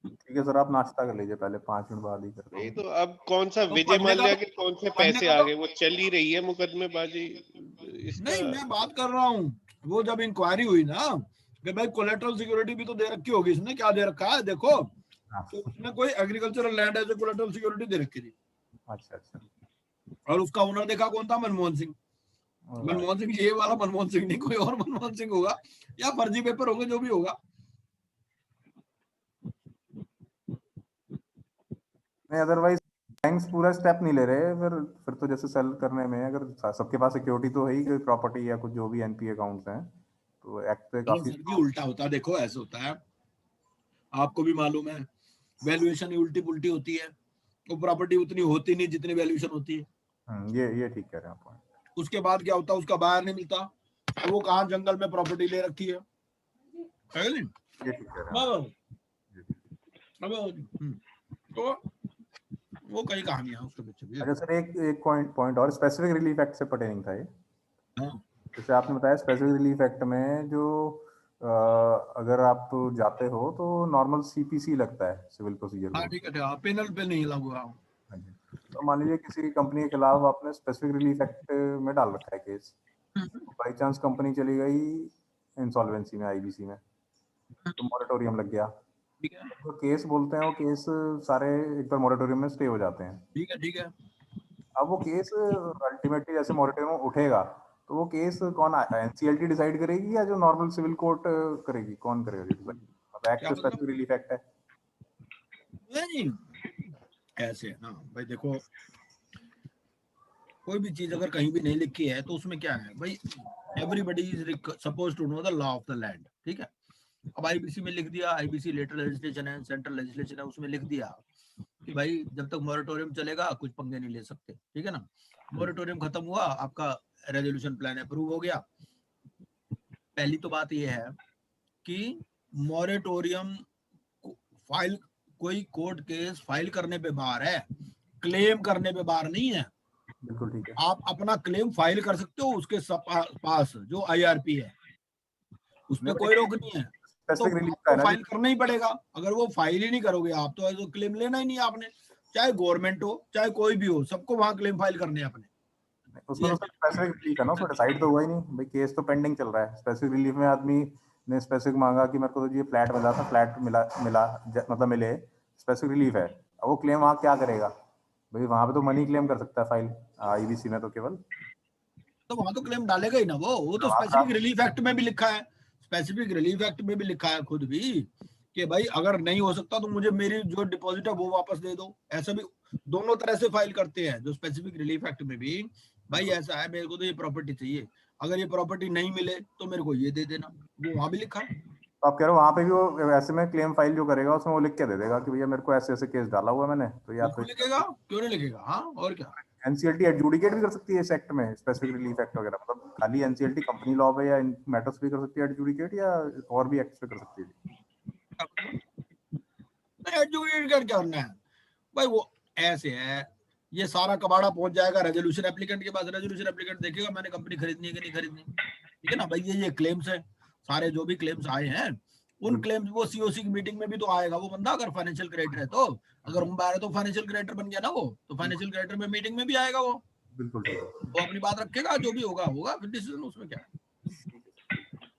ठीक है सर, आप नाश्ता कर लीजिए पहले, 5 मिनट बाद ही कर नहीं दो. तो अब कौन सा तो विजय पढ़ने माल्या का के कौन से पैसे आ गए? वो चल ही रही है मुकदमेबाजी. नहीं मैं बात कर रहा हूँ, वो जब इंक्वायरी हुई ना कि भाई कोलेटरल सिक्योरिटी भी तो दे रखी होगी, इसने क्या दे रखा है देखो, तो उसने कोई agricultural land as a collateral security दे रखी थी. अच्छा अच्छा. और उसका ओनर देखा कौन था? मनमोहन सिंह. मनमोहन सिंह ये वाला मनमोहन सिंह नहीं, कोई और मनमोहन सिंह होगा, या फर्जी पेपर होगा, जो भी होगा. नहीं अदरवाइज बैंक्स पूरा स्टेप नहीं ले रहे फिर तो जैसे सेल करने में अगर सबके पास सिक्योरिटी तो है ही, कोई प्रॉपर्टी या कुछ जो भी एनपीए अकाउंट्स हैं, तो एक्ट पे काफी. सर जी उल्टा होता है, देखो ऐसे होता है, आपको भी मालूम है, वैल्यूएशन उल्टी पुल्टी होती है. वो प्रॉपर्टी उतनी होती नहीं जितनी वैल्यूएशन होती है। ये ठीक कह रहे हैं आप। उसके बाद क्या होता है, उसका बायर नहीं मिलता, तो वो कहाँ जंगल में प्रॉपर्टी ले रखी है नहीं? ये ठीक कह रहे हैं। तो वो कई कहानियां हैं उसके पीछे भी। अच्छा सर, एक पॉइंट और, स्पेसिफिक रिलीफ एक्ट से पर्टेनिंग था ये। हाँ। जैसे आपने बताया स्पेसिफिक रिलीफ एक्ट में जो अगर आप जाते हो तो नॉर्मल सीपीसी लगता है, सिविल प्रोसीजर। हाँ ठीक है, पेनल पे नहीं लागू हुआ। हाँ जी। तो मान लीजिए किसी कंपनी के खिलाफ आपने स्पेसिफिक रिलीफ एक्ट में डाल रखा है केस, बाई चांस कंपनी चली गई इंसॉल्वेंसी में, आईबीसी में, तो मॉरेटोरियम लग गया। ठीक है, तो केस बोलते हैं, वो केस सारे एक बार मॉरेटोरियम में स्टे हो जाते हैं। ठीक है, ठीक है। अब वो केस अल्टीमेटली जैसे मॉरेटोरियम उठेगा तो वो केस कौन, एनसीएलटी डिसाइड करेगी या जो नॉर्मल सिविल कोर्ट करेगी, कौन करेगा डिसाइड? अब एक्ट तो स्पेसिफिक रिलीफ एक्ट है। नहीं ऐसे है ना भाई, देखो कोई भी चीज अगर कहीं भी नहीं लिखी है तो उसमें क्या है भाई, everybody is suppose to know the law of the land, ठीक है। अब आईबीसी में लिख दिया, आईबीसी लेटर लेजिस्लेशन है, सेंट्रल लेजिस्लेशन है, उसमें लिख दिया कि भाई जब तक मॉरेटोरियम चलेगा कुछ पंगे नहीं ले सकते, ठीक है ना। मॉरेटोरियम खत्म हुआ, आपका रेजोल्यूशन प्लान अप्रूव हो गया। पहली तो बात यह है कि मॉरेटोरियम फाइल, कोई कोर्ट केस फाइल करने पे बार है, क्लेम करने पे बार नहीं है। बिल्कुल ठीक है। आप अपना क्लेम फाइल कर सकते हो उसके पास जो आईआरपी है, उसमें कोई रोक नहीं है, तो स्पेसिफिक रिलीफ का है आपको ना, फाइल करना ही पड़ेगा। अगर वो फाइल ही नहीं करोगे आप तो क्लेम लेना ही नहीं है आपने, चाहे गवर्नमेंट हो चाहे कोई भी हो, सबको वहां क्लेम फाइल करने हैं अपने। उसमें तो स्पेसिफिक रिलीफ है ना, उसमें डिसाइड तो हुआ ही नहीं भाई, केस तो पेंडिंग चल रहा है। स्पेसिफिक रिलीफ में आदमी ने स्पेसिफिक मांगा कि मेरे को तो ये फ्लैट मिला था, फ्लैट मिला मतलब मिले, स्पेसिफिक रिलीफ है। अब वो क्लेम वहाँ क्या करेगा भाई, वहां पे तो मनी क्लेम कर सकता है फाइल, आईबीसी में तो केवल, तो वहां तो क्लेम डालेगा ही ना वो तो स्पेसिफिक रिलीफ एक्ट में भी लिखा है, स्पेसिफिक रिलीफ एक्ट में भी लिखा है खुद भी कि भाई अगर नहीं हो सकता तो मुझे मेरी जो डिपॉजिट है वो वापस दे दो। ऐसा भी दोनों तरह से फाइल करते हैं जो स्पेसिफिक रिलीफ एक्ट में भी, भाई ऐसा है मेरे को तो ये प्रॉपर्टी चाहिए, अगर ये प्रॉपर्टी नहीं मिले तो मेरे को ये दे देना, वो वहां भी लिखा है। तो आप कह रहे हो वहां पे भी वो ऐसे में क्लेम फाइल जो करेगा उसमें वो लिख के दे देगा कि भैया मेरे को ऐसे ऐसे केस डाला हुआ है मैंने, तो या तो लिखेगा, क्यों नहीं लिखेगा। हाँ और क्या, एनसीएलटी एडजुडिकेट भी कर सकती है इस एक्ट में, स्पेसिफिक रिलीफ एक्ट वगैरह, मतलब खाली एनसीएलटी कंपनी लॉ पे या इन मैटर्स पे कर सकती है एडजुडिकेट, या और भी एक्ट्स पे कर सकती है? एडजुकेट क्या करना है भाई, वो ऐसे है, ये सारा कबाड़ा पहुंच जाएगा रेजोल्यूशन एप्लीकेंट के पास, रेजोल्यूशन एप्लीकेंट देखेगा मैंने कंपनी खरीदनी है कि नहीं खरीदनी, ठीक है ना भाई। ये क्लेम्स है, सारे जो भी क्लेम्स आए हैं उन क्लेम्स वो सीओसी की मीटिंग में भी तो आएगा वो बंदा, अगर फाइनेंशियल क्रेडिटर है तो, अगर हम बाहर है तो फाइनेंशियल क्रेडिटर बन गया ना वो, तो फाइनेंशियल क्रेडिटर में मीटिंग में भी आएगा वो, बिल्कुल वो अपनी बात रखेगा, जो भी होगा होगा, फिर डिसीजन उसमें क्या है।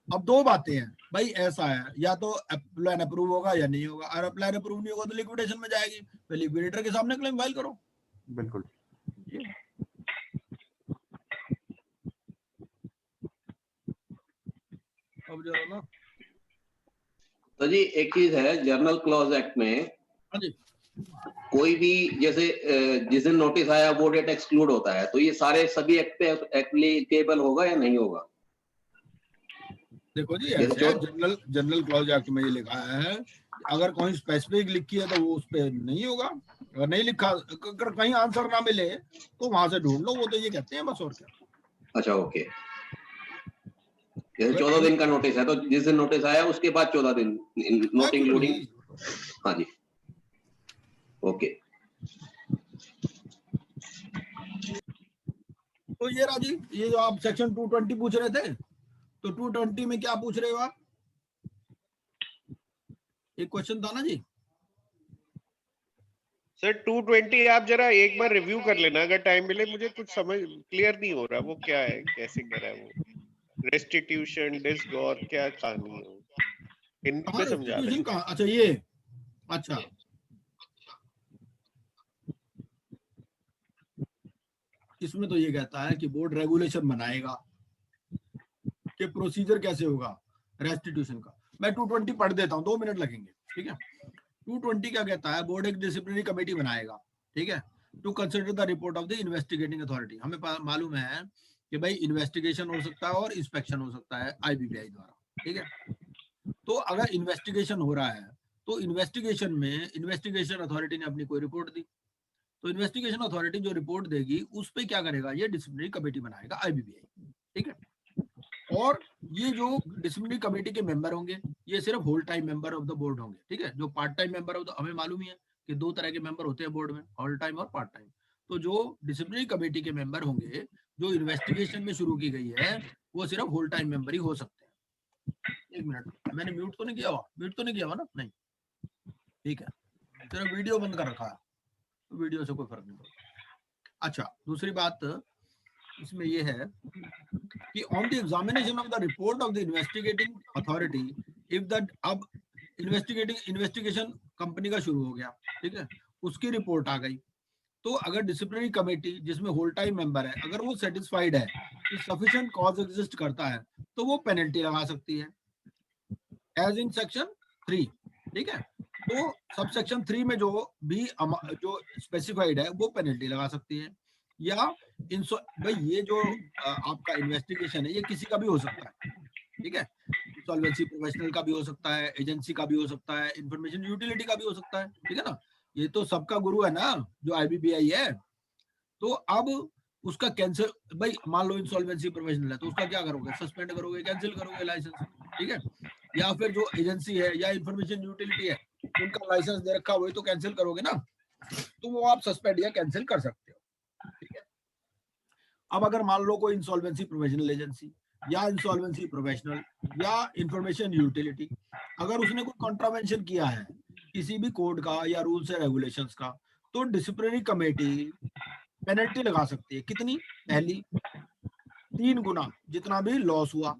अब दो बातें हैं भाई, ऐसा है या तो प्लान अप्रूव होगा या नहीं होगा, अगर प्लान अप्रूव नहीं होगा तो लिक्विडेशन में जाएगी, तो लिक्विडेटर के सामने क्लेम फाइल करो। बिल्कुल। अब जरा ना, तो जी एक चीज है जर्नल क्लॉज एक्ट में, हाँ जी, कोई भी जैसे जिस दिन नोटिस आया वो डेट एक्सक्लूड होता है, तो ये सारे सभी एक्ट पे एप्लीकेबल होगा या नहीं होगा? देखो जी ऐसे जनरल क्लॉज एक्ट में ये लिखा है, अगर कोई स्पेसिफिक लिखी है तो वो उस पर नहीं होगा, अगर नहीं लिखा, अगर कहीं आंसर ना मिले तो वहां से ढूंढ लो, वो तो ये कहते हैं बस, और क्या। अच्छा ओके, जैसे 14 दिन का नोटिस है तो जिस दिन नोटिस आया उसके बाद 14 दिन नोट इंक्लूडिंग, हाँ जी ओके। तो ये राजी, ये जो आप सेक्शन 220 पूछ रहे थे, तो 220 में क्या पूछ रहे हो आप, एक क्वेश्चन था ना जी सर 220 आप जरा एक बार रिव्यू कर लेना अगर टाइम मिले, मुझे कुछ समझ क्लियर नहीं हो रहा वो क्या है, कैसे करा है वो, रेस्टिट्यूशन डिसगॉर क्या कहानी है, हिंदी में समझा रहे हैं। अच्छा ये, अच्छा इसमें तो ये कहता है कि बोर्ड रेगुलेशन बनाएगा कि प्रोसीजर कैसे होगा रेस्टिट्यूशन का। मैं 220 पढ़ देता हूँ, 2 मिनट लगेंगे, ठीक है। 220 क्या कहता है, बोर्ड एक डिसिप्लिनरी कमेटी बनाएगा, ठीक है, to consider the report of the investigating authority. हमें मालूम है कि भाई इन्वेस्टिगेशन हो सकता है और इंस्पेक्शन हो सकता है आईबीपीआई द्वारा, ठीक है। तो अगर इन्वेस्टिगेशन हो रहा है तो इन्वेस्टिगेशन में इन्वेस्टिगेशन अथॉरिटी ने अपनी कोई रिपोर्ट दी, तो इन्वेस्टिगेशन अथॉरिटी जो रिपोर्ट देगी उस पे क्या करेगा, ये डिसिप्लिनरी कमेटी बनाएगा IBBI, ठीक है। और ये जो डिसिप्लिनरी कमेटी के मेंबर होंगे ये सिर्फ whole time member of the board होंगे, ठीक है। जो part time member of the, हमें मालूम ही है कि 2 तरह के मेंबर होते हैं बोर्ड में, होल टाइम और पार्ट टाइम। तो जो डिसिप्लिनरी कमेटी के मेंबर होंगे जो इन्वेस्टिगेशन में शुरू की गई है वो सिर्फ होल टाइम मेंबर ही हो सकते हैं। एक मिनट, मैंने म्यूट तो नहीं किया हुआ ना? नहीं, ठीक है, सिर्फ वीडियो बंद कर रखा है, तो वीडियो से कोई फर्क नहीं पड़ता। अच्छा, दूसरी बात इसमें ये है कि on the examination of the report of the investigating authority, if the, अब इन्वेस्टिगेशन कंपनी का शुरू हो गया, ठीक है, उसकी रिपोर्ट आ गई, तो अगर डिसिप्लिनरी कमेटी जिसमें होल टाइम मेंबर है अगर वो सेटिस्फाइड है कि सफिशिएंट कॉज एग्जिस्ट करता है तो वो पेनल्टी लगा सकती है एज इन सेक्शन 3, ठीक है। तो सब सेक्शन 3 में जो भी जो स्पेसिफाइड है वो पेनल्टी लगा सकती है। या भाई ये जो आपका इन्वेस्टिगेशन है ये किसी का भी हो सकता है, ठीक है, इंसॉल्वेंसी प्रोफेशनल का भी हो सकता है, एजेंसी का भी हो सकता है, इंफॉर्मेशन यूटिलिटी का भी हो सकता है, ठीक है ना। ये तो सबका गुरु है ना जो IBBI है। तो अब उसका कैंसिल, भाई मान लो इंसॉल्वेंसी प्रोफेशनल है तो उसका क्या करोगे, सस्पेंड करोगे, कैंसिल करोगे लाइसेंस, ठीक है। या फिर जो एजेंसी है या इंफॉर्मेशन यूटिलिटी है उनका लाइसेंस दे रखा वही तो कैंसिल करोगे ना, तो वो आप सस्पेंड या कैंसिल कर सकते हो, ठीक है। अब अगर मान लो कोई इंसॉल्वेंसी प्रोफेशनल एजेंसी या इंसॉल्वेंसी प्रोफेशनल या इंफॉर्मेशन यूटिलिटी अगर उसने कोई कॉन्ट्रावेंशन किया है किसी भी कोड का या रूल्स एंड रेगुलेशंस का, तो डिसिप्लिनरी कमेटी पेनल्टी लगा सकती है। कितनी? पहली 3 गुना जितना भी लॉस हुआ,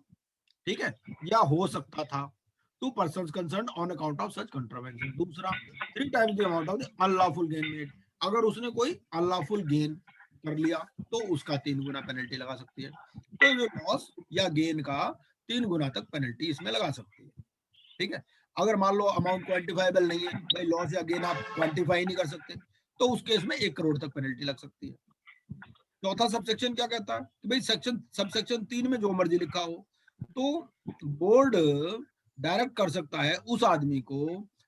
ठीक है, या हो सकता था, to persons concerned on account of such contravention. दूसरा 3 times the amount of the unlawful gain made, अगर उसने कोई अनलॉफुल गेन कर लिया तो उसका 3 गुना पेनल्टी लगा सकती है। तो जो लॉस या गेन का 3 गुना तक पेनल्टी इसमें लगा सकती है, ठीक है। अगर मान लो अमाउंट क्वांटिफाइबल नहीं है, भाई लॉस या गेन आप क्वांटिफाई नहीं कर सकते, तो उस केस में 1 करोड़ तक पेनल्टी लग सकती है। चौथा सबसेक्शन क्या कहता है कि भाई सबसेक्शन 3 में जो मर्जी लिखा हो तो बोर्ड डायरेक्ट कर सकता है उस आदमी को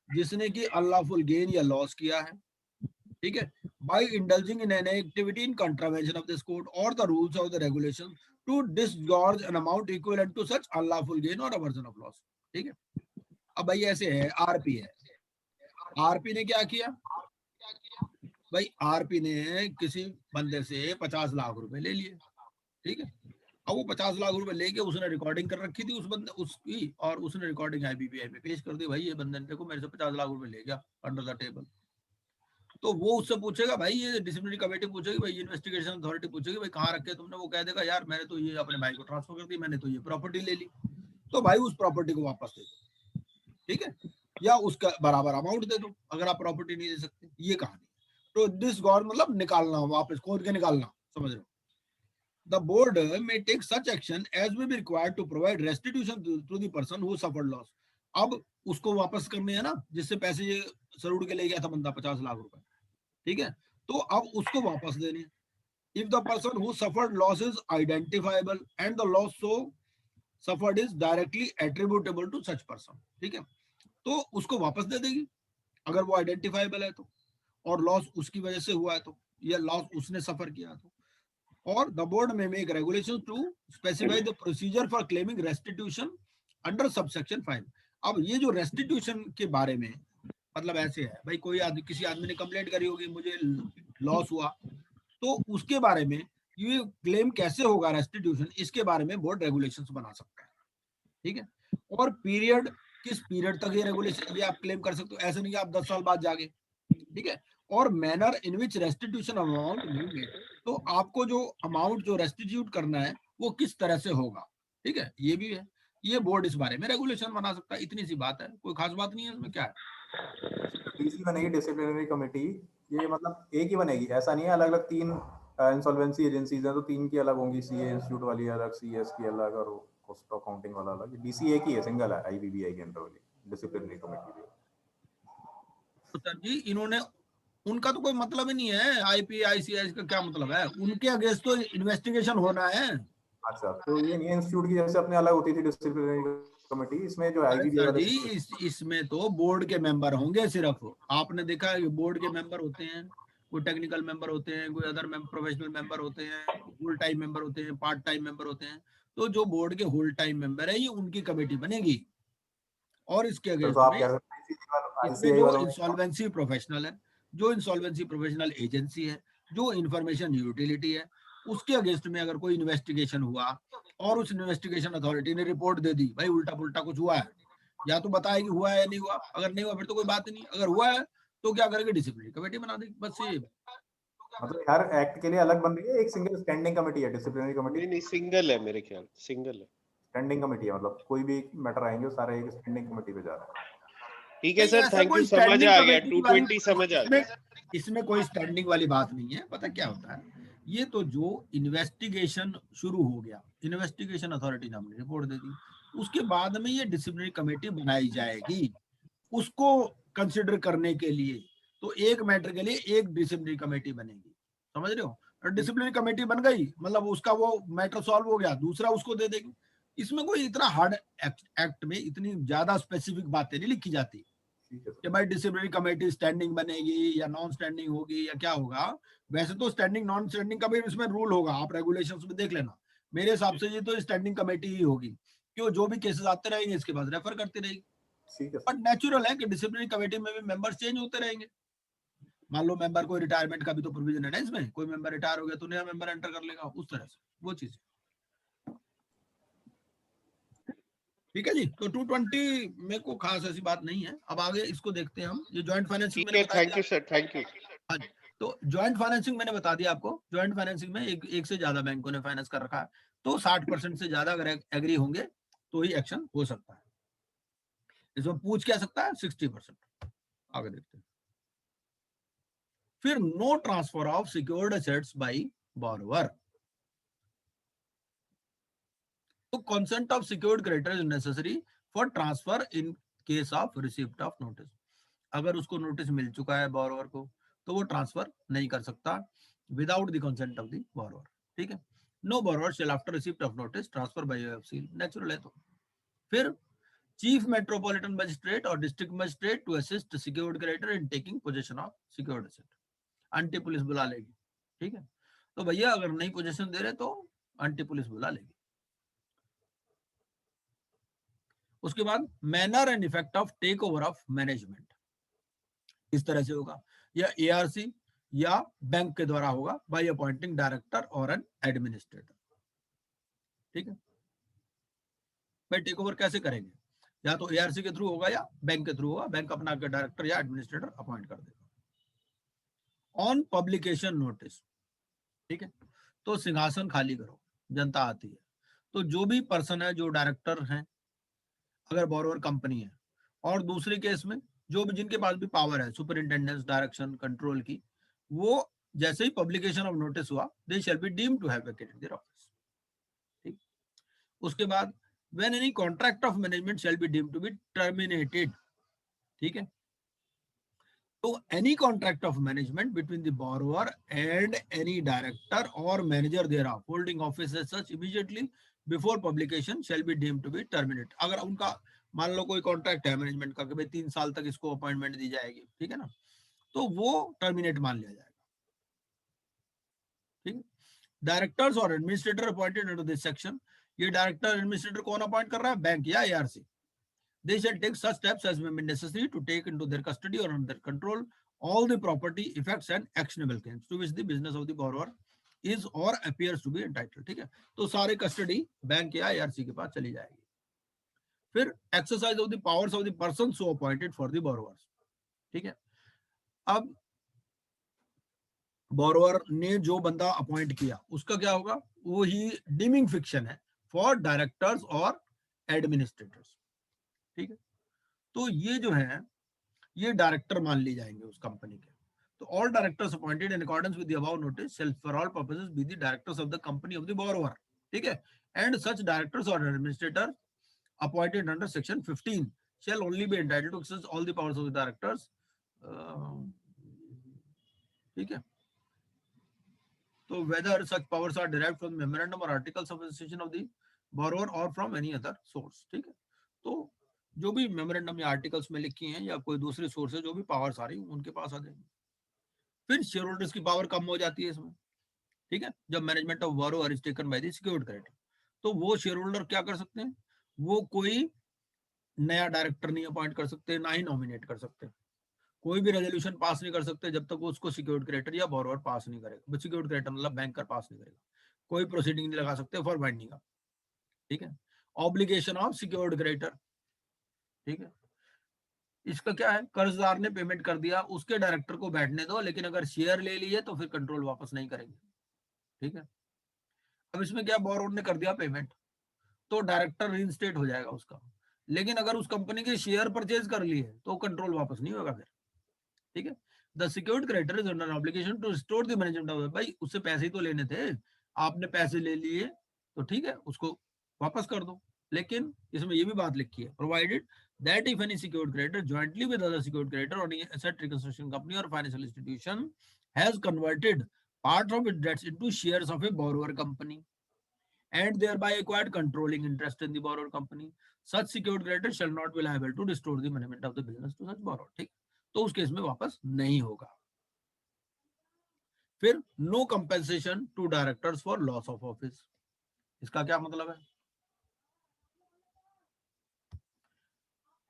जिसने कि अनलॉफुल गेन या लॉस किया है, ठीक है, by indulging in an activity in contravention of this code or the rules or the regulation to disgorge an amount equivalent to such unlawful gain or aversion of loss, ठीक है। अब भाई ऐसे है, आरपी ने क्या किया, भाई आरपी ने किसी बंदे से 50 लाख रुपए ले लिए, ठीक है। अब वो 50 लाख रुपए लेके उसने रिकॉर्डिंग कर रखी थी उस बंदे उसकी, और उसने रिकॉर्डिंग IBBI पे पेश कर दी, भाई ये बंदे ने देखो मेरे से 50 लाख रुपए ले गया अंडर द टेबल। तो वो उससे पूछेगा, भाई ये डिसिप्लिनरी कमेटी पूछेगी, भाई इन्वेस्टिगेशन अथॉरिटी पूछेगी, भाई कहाँ रखे तुमने, वो कह देगा यार मैंने तो ये अपने भाई को ट्रांसफर कर दी, मैंने तो ये प्रॉपर्टी ले ली, तो भाई उस प्रॉपर्टी को वापस दे दो, ठीक है, या उसका बराबर अमाउंट दे दो अगर आप प्रॉपर्टी नहीं दे सकते, ये कहानी। तो दिस गॉड मतलब निकालना, वापस खोद के निकालना, समझ रहे हो। The board may take such action as may be required to provide restitution to the person who suffered loss. अब उसको वापस करने हैं ना, जिससे पैसे ये सरूड़ के ले गया था बंदा 50 लाख रुपए, ठीक है, तो अब उसको वापस देने। If the person who suffered loss is identifiable and the loss so suffered is directly attributable to such person, ठीक है, तो उसको वापस दे देगी अगर वो आइडेंटिफाइबल है तो, और लॉस उसकी वजह से हुआ है तो, या लॉस उसने सफर किया तो। और the board may make regulations to specify the procedure for claiming restitution under subsection 5. अब ये जो restitution के बारे में मतलब ऐसे है, भाई कोई आदमी, किसी आदमी ने कंप्लेंट करी होगी मुझे लॉस हुआ, तो उसके बारे में ये क्लेम कैसे होगा रेस्टिट्यूशन, इसके बारे में बोर्ड रेगुलेशंस बना सकता है, ठीक है। और पीरियड, किस पीरियड तक ये रेगुलेशन, ये आप क्लेम कर सकते हो, ऐसे नहीं कि आप 10 साल बाद जागे, ठीक है। और manner in which restitution amount में, तो आपको जो अमाउंट जो रेस्टिट्यूट करना है वो किस तरह से होगा, ठीक है, ये भी है। ये बोर्ड इस बारे में रेगुलेशन बना सकता है, इतनी सी बात है, कोई खास बात नहीं है इसमें। क्या है, डीसी बनेगी डिसिप्लिनरी कमेटी, ये मतलब एक ही बनेगी, ऐसा नहीं है अलग अलग 3 इंसॉल्वेंसी एजेंसीज हैं तो 3 की अलग होंगी, सीए इंस्टीट्यूट वाली अलग, सीएस की अलग, और कॉस्ट अकाउंटिंग वाला अलग। डीसी एक ही है, सिंगल है IBBI के अंडर वाली डिसिप्लिनरी कमेटी। तो सर जी इन्होंने, उनका तो कोई मतलब ही नहीं है, IPICS का क्या मतलब है, उनके अगेंस्ट तो इन्वेस्टिगेशन होना है। अच्छा, तो ये नहीं इंस्टीट्यूट की जैसे अपने अलग होती थी डिसिप्लिनरी कमेटी, इसमें जो IBBI वाले जी इसमें तो बोर्ड के मेंबर होंगे सिर्फ, आपने देखा है बोर्ड के मेंबर होते हैं, कोई टेक्निकल मेंबर होते हैं, कोई अदर प्रोफेशनल मेंबर होते हैं, होल टाइम मेंबर होते हैं, पार्ट टाइम मेंबर होते हैं। तो जो बोर्ड के होल टाइम मेंबर है ये उनकी कमेटी बनेगी। और इसके फिर तो अगेंस्ट आप में कह सकते हैं इसमें ICAI जो वालों में इंसॉल्वेंसी प्रोफेशनल है, जो इंसॉल्वेंसी प्रोफेशनल एजेंसी है, जो इंफॉर्मेशन यूटिलिटी है, उसके अगेंस्ट में अगर कोई इन्वेस्टिगेशन हुआ और उस इन्वेस्टिगेशन अथॉरिटी ने रिपोर्ट दे दी भाई उल्टा पुल्टा कुछ हुआ है, या तो बताए कि हुआ है या नहीं हुआ, अगर नहीं हुआ फिर तो कोई बात नहीं, अगर हुआ है तो क्या करेंगे, डिसिप्लिनरी कमेटी बना देगी, बस ये। मतलब हर एक्ट के लिए अलग बन रही है, एक सिंगल स्टैंडिंग कमेटी है, डिसिप्लिनरी कमेटी नहीं सिंगल है मेरे ख्याल, सिंगल है। स्टैंडिंग कमेटी है, मतलब कोई भी मैटर आएंगे वो सारे एक स्टैंडिंग कमेटी पे जा रहा है। ठीक है नहीं, सर, ऐसा थैंक यू, कोई समझ स्टैंडिंग आ गया, कमेटी वाली 220 समझ आ इसमें गया। इसमें कोई स्टैंडिंग वाली बात नहीं है। पता क्या होता है, ये तो जो इन्वेस्टिगेशन शुरू हो गया, इन्वेस्टिगेशन अथॉरिटी ने हमने रिपोर्ट दे दी, उसके बाद में ये डिसिप्लिनरी कमेटी बनाई जाएगी उसको कंसिडर करने के लिए। तो एक मैटर के लिए एक डिसिप्लिनरी कमेटी बनेगी, समझ रहे हो। और डिसिप्लिनरी कमेटी बन गई मतलब उसका वो मैटर सॉल्व हो गया, दूसरा उसको दे देगी। इसमें कोई इतना हार्ड एक्ट में इतनी ज्यादा स्पेसिफिक बातें नहीं लिखी जाती ठीक है कि भाई डिसिप्लिनरी कमेटी स्टैंडिंग बनेगी या नॉन स्टैंडिंग होगी या क्या होगा। वैसे तो स्टैंडिंग नॉन स्टैंडिंग का भी इसमें रूल होगा, आप रेगुलेशंस में देख लेना। मेरे हिसाब से ये तो स्टैंडिंग कमेटी ही होगी, क्यों जो भी केसेस आते रहेंगे इसके बाद रेफर करती रहेगी। ठीक है बट नेचुरल है कि डिसिप्लिनरी कमेटी में भी मेंबर्स चेंज होते रहेंगे। मान लो मेंबर को रिटायरमेंट का भी तो प्रोविजन है ना इसमें, कोई मेंबर रिटायर हो गया तो नया मेंबर एंटर कर लेगा, उस तरह से वो चीज। ठीक है जी, तो 220 में को खास ऐसी बात नहीं है। अब आगे इसको देखते हैं हम। ये जॉइंट फाइनेंसिंग ठीक मैंने है, बता थैंक दिया। You sir, thank you. हाँ जी, तो ज्वाइंट फाइनेंसिंग मैंने बता दिया आपको। ज्वाइंट फाइनेंसिंग में एक से ज्यादा बैंकों ने फाइनेंस कर रखा है, तो 60% से ज्यादा अगर एग्री होंगे तो ही एक्शन हो सकता है। इसमें पूछ क्या सकता है, 60%। आगे देखते हैं। फिर no transfer of secured assets by borrower. तो consent of secured creditor is necessary for transfer in case of receipt of notice. अगर उसको नोटिस मिल चुका है बोरोवर को तो वो ट्रांसफर नहीं कर सकता without the consent of the borrower. ठीक है, no borrower shall after receipt of notice transfer by way of sale, natural है। तो फिर चीफ मेट्रोपॉलिटन मजिस्ट्रेट और district magistrate to assist secured creditor in taking possession of secured asset. आंटी police बुला लेगी। ठीक है, तो भैया अगर नहीं पोजीशन दे रहे तो आंटी पुलिस बुला लेगी। उसके बाद manner and effect of take over of management इस तरह से होगा, या एआरसी या बैंक के द्वारा होगा बाय अपॉइंटिंग डायरेक्टर और एन एडमिनिस्ट्रेटर। ठीक है, भाई टेक ओवर कैसे करेंगे, या तो एआरसी के थ्रू होगा या बैंक के थ्रू होगा, बैंक अपना डायरेक्टर या एडमिनिस्ट्रेटर अपॉइंट कर देगा। ऑन पब्लिकेशन नोटिस, ठीक है, तो सिंहासन खाली करो, जनता आती है। तो जो भी पर्सन है, जो डायरेक्टर है, अगर बोरोवर कंपनी है, और दूसरे केस में जो भी जिनके पास भी पावर है सुपरिंटेंडेंस, डायरेक्शन, कंट्रोल की, वो जैसे ही पब्लिकेशन ऑफ नोटिस हुआ they shall be deemed to have vacated their office. ठीक, उसके बाद when any contract of management shall be deemed to be terminated. ठीक है, तो any contract of management between the borrower and any director or manager thereof holding office as such immediately before publication shall be deemed to be terminate. अगर उनका मान लो कोई contract है management का कि भाई 3 साल तक इसको अपॉइंटमेंट दी जाएगी, ठीक है ना, तो वो टर्मिनेट मान लिया जाएगा। ठीक है, डायरेक्टर्स और administrator appointed under this section, ये डायरेक्टर एडमिनिस्ट्रेटर कौन अपॉइंट कर रहा है, बैंक या ARC. They shall take such steps as may be necessary to take into their custody or under their control all the property, effects and actionable claims to which the business of the borrower is or appears to be entitled। ठीक है, तो सारे custody bank या ARC के पास चली जाएगी। फिर exercise of the powers of the person so appointed for the borrowers. ठीक है, अब बोरोवर ने जो बंदा अपॉइंट किया उसका क्या होगा, वो ही डीमिंग फिक्शन है फॉर डायरेक्टर्स और एडमिनिस्ट्रेटर्स। ठीक है, तो ये जो है ये डायरेक्टर मान ली जाएंगे उस कंपनी के। तो all directors appointed in accordance with the above notice shall for all purposes be the directors of the company of the borrower. ठीक है, एंड सच डायरेक्टर्स और administrator appointed under section 15 shall only be entitled to access all the powers of the directors। ठीक है, तो whether such powers are derived from memorandum or articles of association of the borrower or from any other source। ठीक है, तो जो भी memorandum या articles में लिखी हैं या कोई दूसरे सोर्स है, जो भी पावर्स आ रही उनके पास आ जाएंगे। फिर शेयर होल्डर्स की पावर कम हो जाती है इसमें, ठीक है, जब management of borrower is taken by the secured creditor. तो वो शेयर होल्डर क्या कर सकते हैं, वो कोई नया डायरेक्टर नहीं अपॉइंट कर सकते, ना ही नॉमिनेट कर सकते, कोई भी रेजोल्यूशन पास नहीं कर सकते जब तक वो उसको सिक्योर्ड क्रेडिटर या बोरोवर पास नहीं करेगा। सिक्योर्ड क्रेडिटर मतलब बैंकर पास नहीं करेगा, कोई प्रोसीडिंग नहीं लगा सकते फॉर बाइंडिंग अप, ठीक है। ऑब्लिगेशन ऑफ सिक्योर्ड क्रेडिटर, ठीक है, इसका क्या है, कर्जदार ने पेमेंट कर दिया, उसके डायरेक्टर को बैठने दो, लेकिन अगर शेयर ले लिए तो फिर कंट्रोल वापस नहीं करेंगे, ठीक है। अब इसमें क्या, बोरोवर ने कर दिया पेमेंट, तो डायरेक्टर रीइंस्टेट हो जाएगा उसका, लेकिन अगर उस कंपनी के शेयर परचेज कर लिए तो कंट्रोल वापस नहीं होगा फिर, ठीक है। The secured creditor is under obligation to restore the management of, भाई उससे पैसे ही तो लेने थे, आपने पैसे ले लिए तो ठीक है उसको वापस कर दो, लेकिन इसमें ये भी बात लिखी है, provided that if any secured creditor jointly with other secured creditor or any asset reconstruction company or financial institution has converted part of its debts into shares of a borrower company and thereby acquired controlling interest in the borrower company, such secured creditor shall not be liable to restore the management of the business to such borrower, ठीक, तो उस case में वापस नहीं होगा। फिर no compensation to directors for loss of office, इसका क्या मतलब है,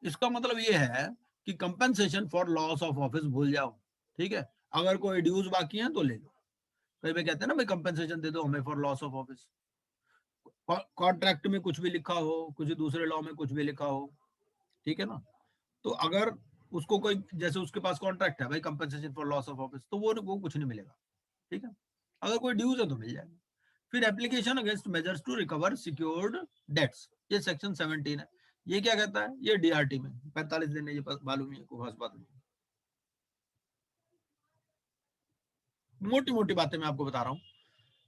इसका मतलब ये है कि compensation for loss of office भूल जाओ, ठीक है। अगर कोई ड्यूज बाकी है तो ले लो, कई बार कहते हैं ना भाई कंपेंसेशन दे दो हमें for loss of office, contract में कुछ भी लिखा हो, कुछ दूसरे लॉ में कुछ भी लिखा हो, ठीक है ना, तो अगर उसको कोई, जैसे उसके पास कॉन्ट्रैक्ट है भाई compensation for loss of office, तो वो कुछ नहीं मिलेगा, ठीक है। अगर कोई ड्यूज है तो मिल जाएगा। फिर application against measures to recover secured debts, ये सेक्शन 17 है, ये क्या कहता है, ये डीआरटी में 45 दिन है, ये मालूम है, कोई खास बात नहीं, मोटी मोटी बातें मैं आपको बता रहा हूं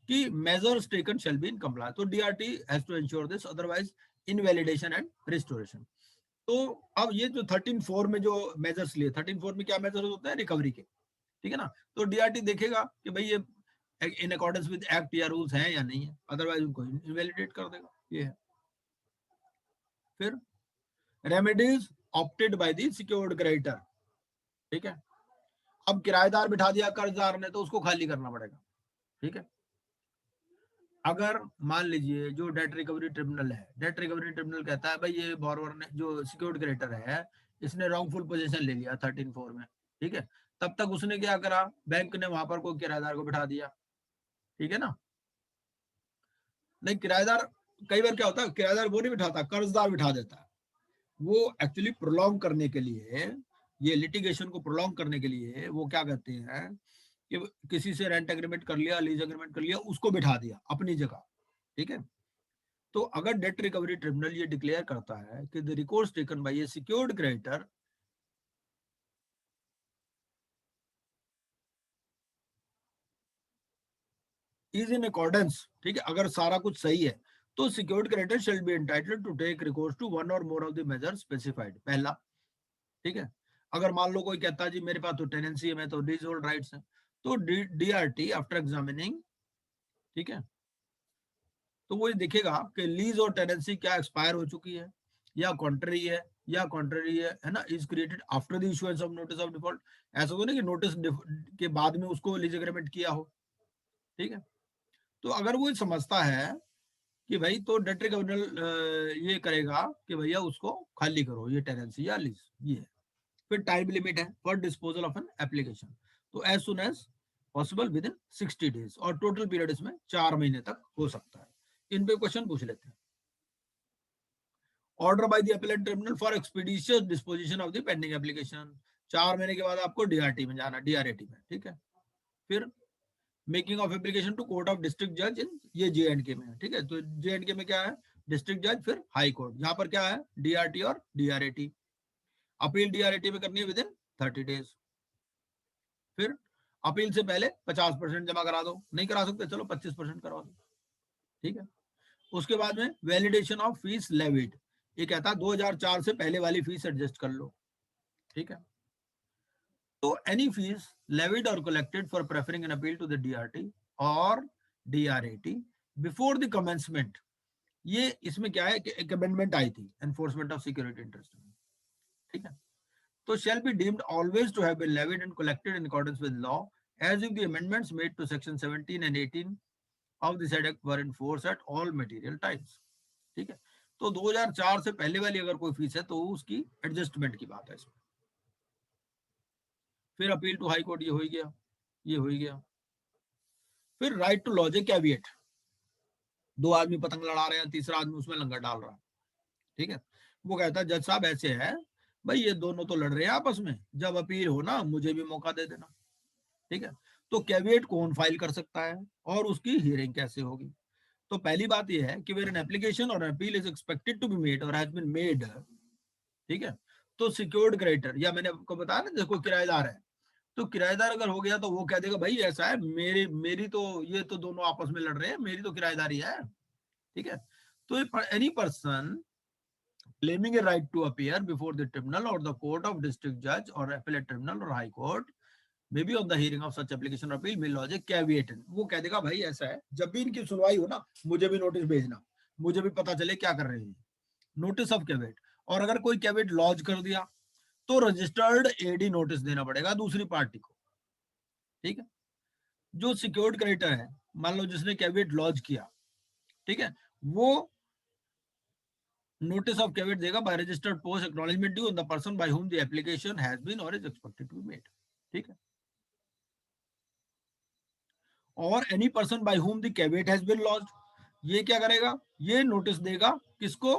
कि measures taken shall be in compliance, तो DRT has to ensure this, otherwise invalidation and restoration. तो अब ये जो 13(4) में जो मेजर्स लिए, 13(4) में क्या मेजर्स होते हैं, रिकवरी के, ठीक है ना, तो डीआरटी देखेगा कि भाई ये इन अकॉर्डेंस विद एक्ट या रूल्स हैं या नहीं है, अदरवाइज उनको इनवैलिडेट कर देगा, ये है। फिर remedies opted bye the secured creditor, ठीक है। अब किराएदार बिठा दिया कर्जदार ने तो उसको खाली करना पड़ेगा, ठीक है। अगर मान लीजिए जो डेट रिकवरी ट्रिब्यूनल है, डेट रिकवरी ट्रिब्यूनल कहता है भाई ये बोरोवर ने, जो सिक्योर्ड क्रेडिटर है, इसने रॉन्गफुल पोजीशन ले लिया 13(4) में, ठीक है, तब तक उसने क्या करा, बैंक ने वहां पर कोई किराएदार को बिठा दिया, ठीक है ना। नहीं, किराएदार कई बार क्या होता है, किराएदार वो नहीं बिठाता, कर्जदार बिठा देता है, वो एक्चुअली प्रोलॉन्ग करने के लिए, ये लिटिगेशन को प्रोलॉन्ग करने के लिए वो क्या कहते हैं कि किसी से रेंट एग्रीमेंट कर लिया, लीज एग्रीमेंट कर लिया, उसको बिठा दिया अपनी जगह, ठीक है। तो अगर डेट रिकवरी ट्रिब्यूनल ये डिक्लेयर करता है कि the recourse taken by a secured creditor is in accordance, ठीक है, अगर सारा कुछ सही है, तो secured creditor shall be entitled to take recourse to one or more of the measures specified, पहला, ठीक है। अगर मान लो कोई कहता है जी मेरे पास तो टेनेंसी है, मैं तो लीज होल्ड राइट्स है, तो डीआरटी आफ्टर एग्जामिनिंग, ठीक है, तो वो ये देखेगा कि लीज और टेनेंसी क्या एक्सपायर हो चुकी है या कॉन्ट्ररी है, है ना, is created after the issuance of notice of default, ऐसा तो नहीं कि नोटिस के बाद में उसको लीज एग्रीमेंट किया हो, ठीक है। तो अगर वो समझता है कि भाई तो डेट रिकवरी ये करेगा कि भैया उसको खाली करो, ये टेनेंसी या लीज, ये है। फिर टाइम लिमिट है for disposal of an application, तो as soon as possible within 60 days, और टोटल पीरियड इसमें 4 महीने तक हो सकता है। इन पे क्वेश्चन पूछ लेते हैं। Order by the appellate tribunal for expeditious disposition of the pending application, 4 महीने के बाद आपको डीआरटी में जाना, डीआरएटी में, ठीक है। फिर making of application to court of district जज इन, ये जे&के में है, ठीक है, तो जे&के में क्या है, डिस्ट्रिक्ट जज, फिर हाई कोर्ट, यहाँ पर क्या है, डीआरटी और डीआरएटी। अपील डीआरएटी में करनी है विद इन 30 डेज। फिर अपील से पहले 50% जमा करा दो, नहीं करा सकते चलो 25% करवा दो, ठीक है। उसके बाद में वैलिडेशन ऑफ फीस लेविड, ये कहता है 2004 से पहले वाली फीस एडजस्ट कर लो, ठीक है। तो any fees levied or collected for preferring an appeal to the DRT or DRAT before the commencement, ये इसमें क्या है कि एक अमेंडमेंट आई थी एनफोर्समेंट ऑफ सिक्योरिटी इंटरेस्ट में, ठीक है, तो shall be deemed always to have been levied and collected in accordance with law as if the amendments made to section 17 and 18 of the said act were in force at all material times. ठीक है, तो 2004 से पहले वाली अगर कोई fees है तो उसकी एडजस्टमेंट की बात है इसमें। फिर अपील टू हाई कोर्ट, ये हो ही गया, ये हो ही गया। फिर right to lodge a caveat, दो आदमी पतंग लड़ा रहे हैं, तीसरा आदमी उसमें लंगर डाल रहा है, ठीक है, वो कहता है जज साहब ऐसे है भाई, ये दोनों तो लड़ रहे हैं आपस में, जब अपील हो ना मुझे भी मौका दे देना, ठीक है। तो कैविएट कौन फाइल कर सकता है और उसकी हियरिंग कैसे होगी? तो पहली बात यह है कि वेयर एन एप्लीकेशन और appeal is expected to be made और हैज बीन मेड, ठीक है, तो सिक्योर्ड क्रेडिटर, या मैंने आपको बताया ना देखो किराएदार है, तो किराएदार अगर हो गया तो वो कह देगा भाई ऐसा है, मेरी तो ये तो दोनों आपस में लड़ रहे हैं, मेरी तो किराएदारी है, ठीक है। तो any person claiming a right to appear before the tribunal or the court of district judge or appellate tribunal or high court may be on the hearing of such application or appeal may lodge a caveat. वो कह देगा भाई ऐसा है, जब भी इनकी सुनवाई हो ना मुझे भी नोटिस भेजना, मुझे भी पता चले क्या कर रहे हैं, नोटिस ऑफ कैवेट। और अगर कोई कैवेट लॉज कर दिया तो रजिस्टर्ड एडी नोटिस देना पड़ेगा दूसरी पार्टी को, ठीक है। जो सिक्योर्ड क्रेडिटर है, मान लो जिसने कैवेट लॉज किया, ठीक है, वो notice of caveat देगा by registered post acknowledgement due on the person by whom the application has been or is expected to be made, ठीक है। और any person by whom the caveat has been lodged, ये क्या करेगा, ये notice देगा किसको,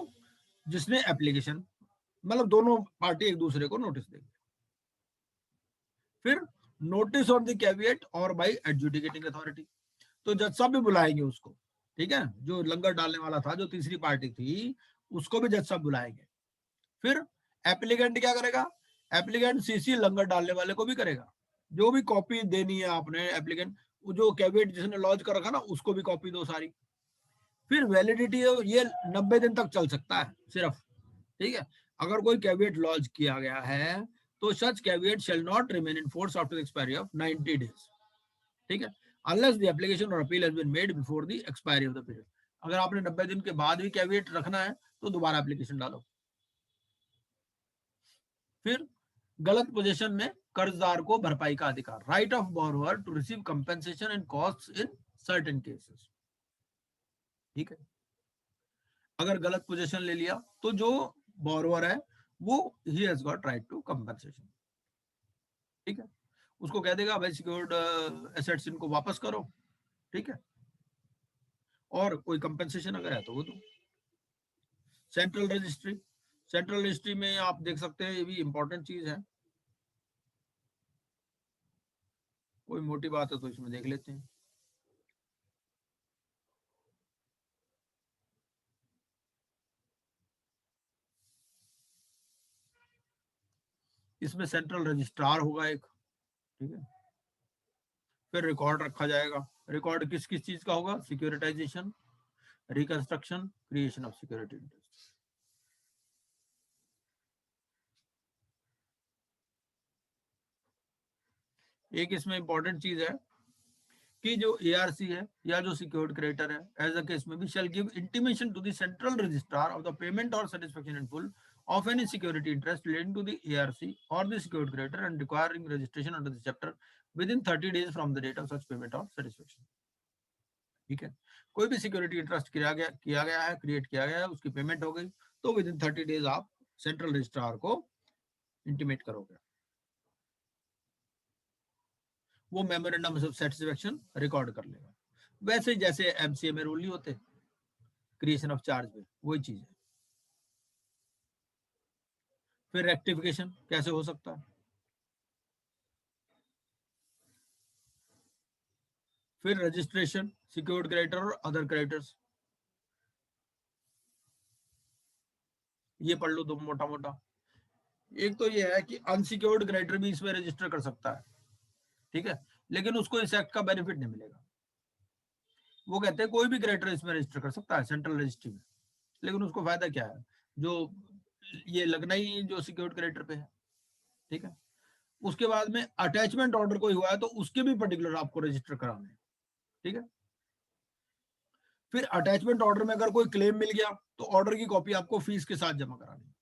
जिसने एप्लीकेशन, मतलब दोनों पार्टी एक दूसरे को नोटिस देगी। फिर नोटिस ऑन द कैविएट और बाय एडजुडिकेटिंग अथॉरिटी, तो जज साहब भी बुलाएंगे उसको, ठीक है, जो लंगर डालने वाला था, जो तीसरी पार्टी थी, उसको भी जज साहब बुलाएंगे। फिर एप्लीकेंट क्या करेगा, एप्लीकेंट सीसी लंगर डालने वाले को भी करेगा, जो भी कॉपी देनी है आपने एप्लीकेंट, जो कैविएट जिसने लॉन्च कर रखा ना उसको भी कॉपी दो सारी। फिर वैलिडिटी ये 90 दिन तक चल सकता है सिर्फ, ठीक है। अगर कोई कैविएट लॉन्च किया गया है तो such caveat shall not remain in force after the expiry of 90 days, ठीक है, अनलेस द एप्लीकेशन और appeal has been made before the expiry of the period. अगर आपने 90 दिन के बाद भी कैविएट रखना है तो दोबारा एप्लीकेशन डालो। फिर गलत पोजीशन में कर्जदार को भरपाई का अधिकार, right of borrower to receive compensation and costs in certain cases, ठीक है। अगर गलत पोजीशन ले लिया तो जो बोरोवर है वो ही has got right to compensation, ठीक है, उसको कह देगा भाई सिक्योर्ड एसेट्स इनको वापस करो, ठीक है, और कोई कंपेंसेशन अगर है तो वो दो। सेंट्रल रजिस्ट्री, सेंट्रल रजिस्ट्री में आप देख सकते हैं, ये भी इंपॉर्टेंट चीज है, कोई मोटी बात है तो इसमें देख लेते हैं। इसमें सेंट्रल रजिस्ट्रार होगा एक, ठीक है। फिर रिकॉर्ड रखा जाएगा, रिकॉर्ड किस किस चीज का होगा, securitization, reconstruction, creation of security interest. एक इसमें इंपॉर्टेंट चीज है कि जो एआरसी है या जो सिक्योर्ड क्रेडिटर है, as a case may be shall give intimation to the central registrar of the payment or satisfaction in full of any security interest relating to the ARC or the secured creditor and requiring registration under this chapter within 30 days from the date of such payment or satisfaction, ठीक है। कोई भी security interest किया गया है, create किया गया है, उसकी पेमेंट हो गई तो विद इन 30 डेज आप सेंट्रल रजिस्ट्रार को इंटीमेट करोगे, वो मेमोरेंडम ऑफ सेटिस्फैक्शन रिकॉर्ड कर लेगा। वैसे जैसे एमसीए में रूल नहीं होते क्रिएशन ऑफ चार्ज में, वही चीज है। फिर रेक्टिफिकेशन कैसे हो सकता है, फिर रजिस्ट्रेशन, सिक्योर्ड क्रेडिटर और अदर क्रेडिटर्स, ये पढ़ लो तुम मोटा मोटा। एक तो ये है कि अनसिक्योर्ड क्रेडिटर भी इसमें रजिस्टर कर सकता है, ठीक है, लेकिन उसको इस एक्ट का बेनिफिट नहीं मिलेगा। वो कहते हैं कोई भी क्रेडिटर इसमें रजिस्टर कर सकता है सेंट्रल रजिस्ट्री में, लेकिन उसको फायदा क्या है, जो ये लगना ही जो सिक्योर्ड क्रेडिटर पे है, ठीक है। उसके बाद में अटैचमेंट ऑर्डर कोई हुआ है तो उसके भी पर्टिकुलर आपको रजिस्टर कराने हैं, ठीक है। फिर अटैचमेंट ऑर्डर में अगर कोई क्लेम मिल गया तो ऑर्डर की कॉपी आपको फीस के साथ जमा करानी है,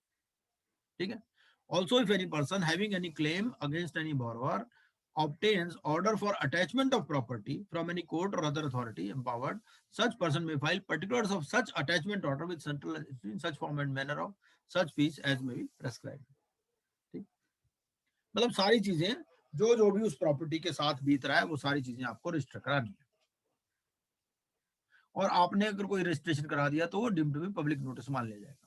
ठीक है। Also if any person having any claim against any borrower obtains order for attachment of property from any court or other authority empowered, such person may file particulars of such attachment order with central in such form and manner of such fees as may be prescribed. ठीक, मतलब सारी चीजें जो भी उस property के साथ बीत रहा है वो सारी चीजें आपको रजिस्टर करानी है, और आपने अगर कोई रजिस्ट्रेशन करा दिया तो वो deemed to be public notice मान लिया जाएगा।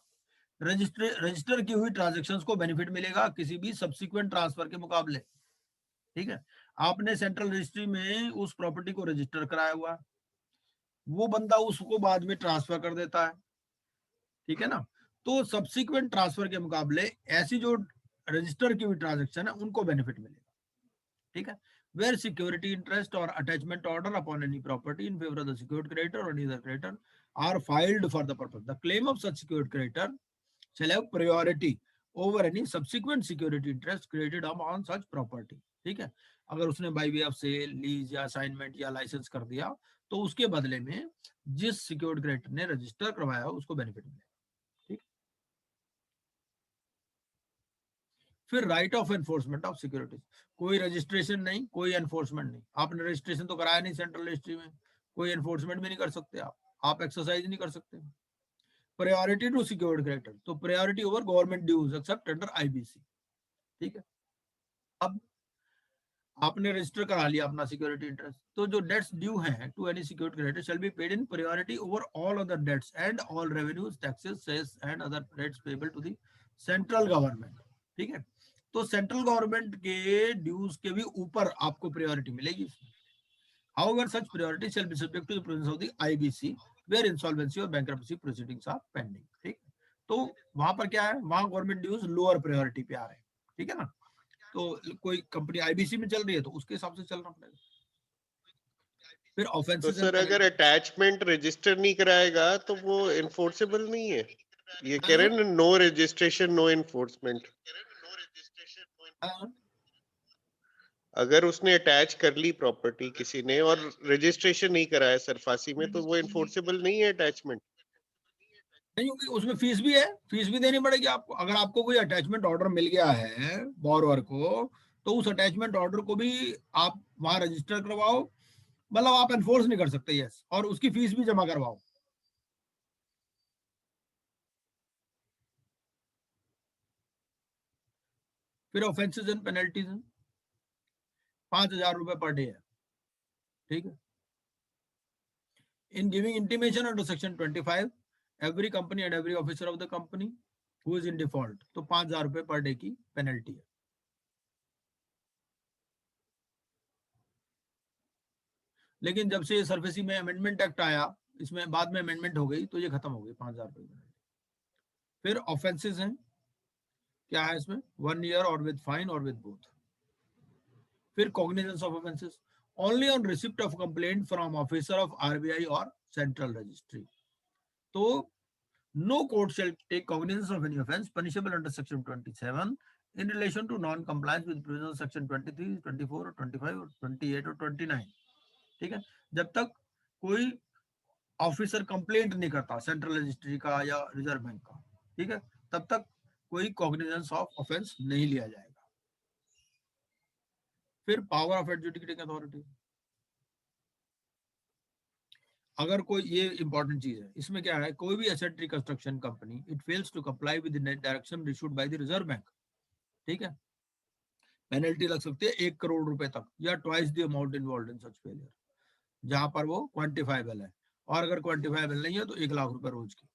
रजिस्टर की हुई ट्रांजैक्शंस को बेनिफिट मिलेगा किसी भी सब्सिक्वेंट ट्रांसफर के मुकाबले। ठीक है, आपने सेंट्रल रजिस्ट्री में उस प्रॉपर्टी को रजिस्टर कराया हुआ, वो बंदा उसको बाद में ट्रांसफर कर देता है, ठीक है ना, तो सब्सिक्वेंट ट्रांसफर के मुकाबले ऐसी जो रजिस्टर की हुई ट्रांजैक्शन है उनको बेनिफिट मिलेगा। ठीक है, where security interest or attachment order upon any property in favor of the secured creditor or any other creditor are filed for the purpose, the claim of such secured creditor shall have priority over any subsequent security interest created upon such property। ठीक है, अगर उसने by way of sale, lease या assignment या license कर दिया तो उसके बदले में जिस सिक्योर्ड क्रेडिटर ने रजिस्टर करवाया उसको बेनिफिट मिलेगा। ठीक, फिर right of enforcement of securities, कोई रजिस्ट्रेशन नहीं, कोई एनफोर्समेंट नहीं, आपने रजिस्ट्रेशन तो कराया नहीं सेंट्रल रजिस्ट्री में, कोई एनफोर्समेंट भी नहीं कर सकते आप एक्सरसाइज नहीं कर सकते। प्रायोरिटी टू सिक्योर्ड क्रेडिटर, तो priority over government dues except under IBC. ठीक है, अब आपने रजिस्टर करा लिया अपना सिक्योरिटी इंटरेस्ट, तो जो डेट्स ड्यू हैं to any secured creditor shall be paid in priority over all other debts and all revenues, taxes, cess and other debts payable to the central government. ठीक है, तो central government के dues के भी ऊपर आपको priority मिलेगी। However, such priority shall be subject to the provisions of the IBC, where insolvency or bankruptcy proceedings are pending। ठीक, तो वहां पर क्या है, वहां गवर्नमेंट ड्यूज लोअर प्रायोरिटी पे आ रहे हैं। ठीक है ना, तो कोई कंपनी आईबीसी में चल रही है तो उसके हिसाब से चलना पड़ेगा। फिर तो ऑफेंसेस, सर अगर अटैचमेंट रजिस्टर नहीं कराएगा तो वो इन्फोर्सेबल नहीं है, ये कह रहे हैं नो रजिस्ट्रेशन नो इन्फोर्समेंट। अगर उसने अटैच कर ली प्रॉपर्टी किसी ने और रजिस्ट्रेशन नहीं कराया सरफासी में तो वो इन्फोर्सेबल नहीं है अटैचमेंट। नहीं होगी, उसमें फीस भी है, फीस भी देनी पड़ेगी आपको। अगर आपको कोई अटैचमेंट ऑर्डर मिल गया है बोरोवर को, तो उस अटैचमेंट ऑर्डर को भी आप वहां रजिस्टर करवाओ, मतलब आप एनफोर्स नहीं कर सकते, यस, और उसकी फीस भी जमा करवाओ। फिर ऑफेंसेस एंड पेनल्टीज 5,000 रुपए पर डे है। ठीक है, in giving intimation under section 25 every company and every officer of the company who is in default, तो 5,000 रुपए पर डे की पेनल्टी है। लेकिन जब से सरफेसी में अमेंडमेंट एक्ट आया, इसमें बाद में अमेंडमेंट हो गई तो ये खत्म हो गई 5,000 रुपए की। फिर ऑफेंसेस हैं, क्या है इसमें, 1 ईयर और विद फाइन और विद बोथ। फिर cognizance of offences only on receipt of complaint from officer of RBI और सेंट्रल रजिस्ट्री, तो no court shall take cognizance of any offence punishable under section 27 in relation to non-compliance with provisions of section 23, 24, 25, 28 और 29। ठीक है, जब तक कोई officer complaint नहीं करता सेंट्रल रजिस्ट्री का या रिजर्व बैंक का, ठीक है, तब तक कोई कॉग्निजेंस ऑफ ऑफेंस नहीं लिया जाएगा। फिर पावर ऑफ एडजुडिकेटिंग अथॉरिटी, अगर कोई, ये इंपॉर्टेंट चीज है, इसमें क्या है, कोई भी asset reconstruction company it fails to comply with the direction issued by the reserve bank, ठीक है, पेनल्टी लग सकती है 1 करोड़ रुपए तक या twice the amount involved in such failure, जहां पर वो क्वांटिफाइबल है, और अगर क्वांटिफाइबल नहीं है तो 1 लाख रुपए रोज की।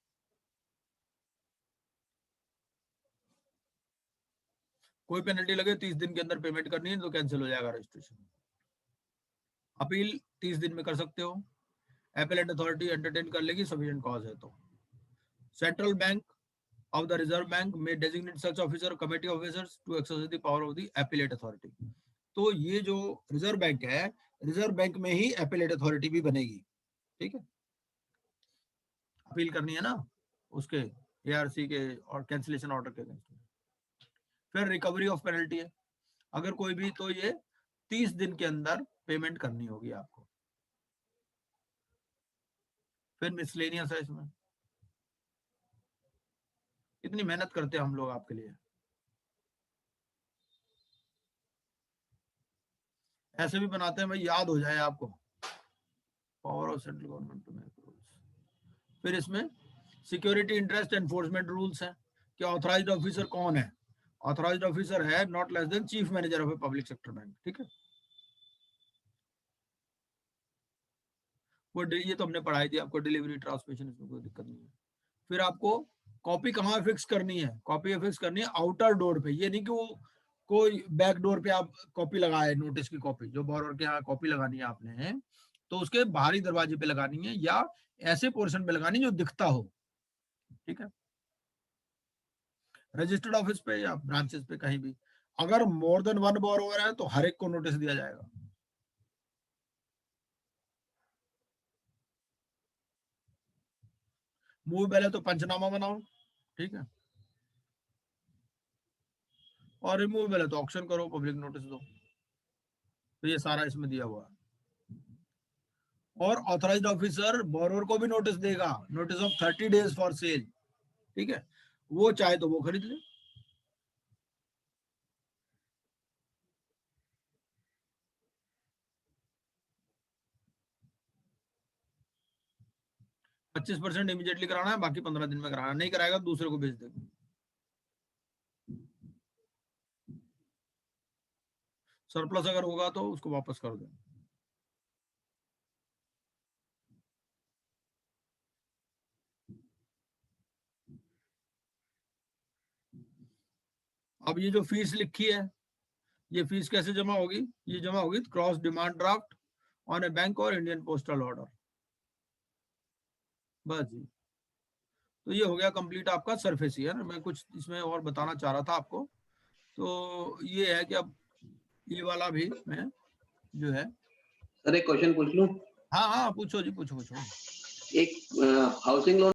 कोई पेनल्टी लगे 30 दिन के अंदर पेमेंट करनी है तो कैंसिल हो जाएगा रजिस्ट्रेशन। अपील 30 दिन में कर सकते हो, एपेलेट अथॉरिटी एंटरटेन कर लेगी सफिशिएंट कॉज है तो। Central bank of the Reserve Bank may designate such officer or committee officers to exercise the power of the appellate authority। तो ये जो रिजर्व बैंक है, रिजर्व बैंक में ही एपेलेट अथॉरिटी भी बनेगी। ठीक है, अपील करनी है ना उसके एआरसी के और कैंसिलेशन ऑर्डर के अगेंस्ट। फिर रिकवरी ऑफ पेनल्टी है, अगर कोई भी, तो ये 30 दिन के अंदर पेमेंट करनी होगी आपको। फिर मिसलेनियस है, इसमें इतनी मेहनत करते हैं हम लोग आपके लिए। ऐसे भी बनाते हैं भाई, याद हो जाए आपको, power of central government to make rules. फिर इसमें सिक्योरिटी इंटरेस्ट एनफोर्समेंट रूल्स हैं कि ऑथराइज्ड ऑफिसर कौन है। ऑथराइज्ड ऑफिसर है not less then chief manager of a public sector bank, ठीक है। वो ये तो हमने पढ़ाई थी आपको, डिलीवरी ट्रांसमिशन, इसमें कोई दिक्कत नहीं है। फिर आपको कॉपी कहाँ फिक्स करनी है, कॉपी फिक्स करनी है आउटर डोर पे। ये नहीं कि वो कोई बैक डोर पे आप कॉपी लगाए, नोटिस की कॉपी जो बोरोवर के यहाँ कॉपी लगानी है आपने, तो उसके बाहरी दरवाजे पे लगानी है या ऐसे पोर्शन पे लगानी जो दिखता हो, ठीक है। रजिस्टर्ड ऑफिस पे या ब्रांचेस पे कहीं भी अगर मोर देन वन बोरोवर है तो हर एक को नोटिस दिया जाएगा। मूवेबल है तो पंचनामा बनाओ, ठीक है। और रिमूवेबल है तो ऑक्शन करो, पब्लिक नोटिस दो। तो ये सारा इसमें दिया हुआ है। और ऑथराइज्ड ऑफिसर बोरोवर को भी नोटिस देगा, notice of 30 days for sale, ठीक है। वो चाहे तो वो खरीद ले। %25 इमीडिएटली कराना है, बाकी 15 दिन में कराना, नहीं कराएगा तो दूसरे को भेज देगा। सरप्लस अगर होगा तो उसको वापस कर दे। अब ये जो फीस लिखी है, ये फीस कैसे जमा होगी? ये जमा होगी cross demand draft on A bank और इंडियन पोस्टल ऑर्डर। बस जी, तो ये हो गया कंप्लीट आपका सरफेस ईयर। मैं कुछ इसमें और बताना चाह रहा था आपको, तो ये है कि अब ये वाला भी मैं जो है, सर एक क्वेश्चन पूछ लूं? हाँ हाँ पूछो जी, पूछो पूछो। एक हाउसिंग लोन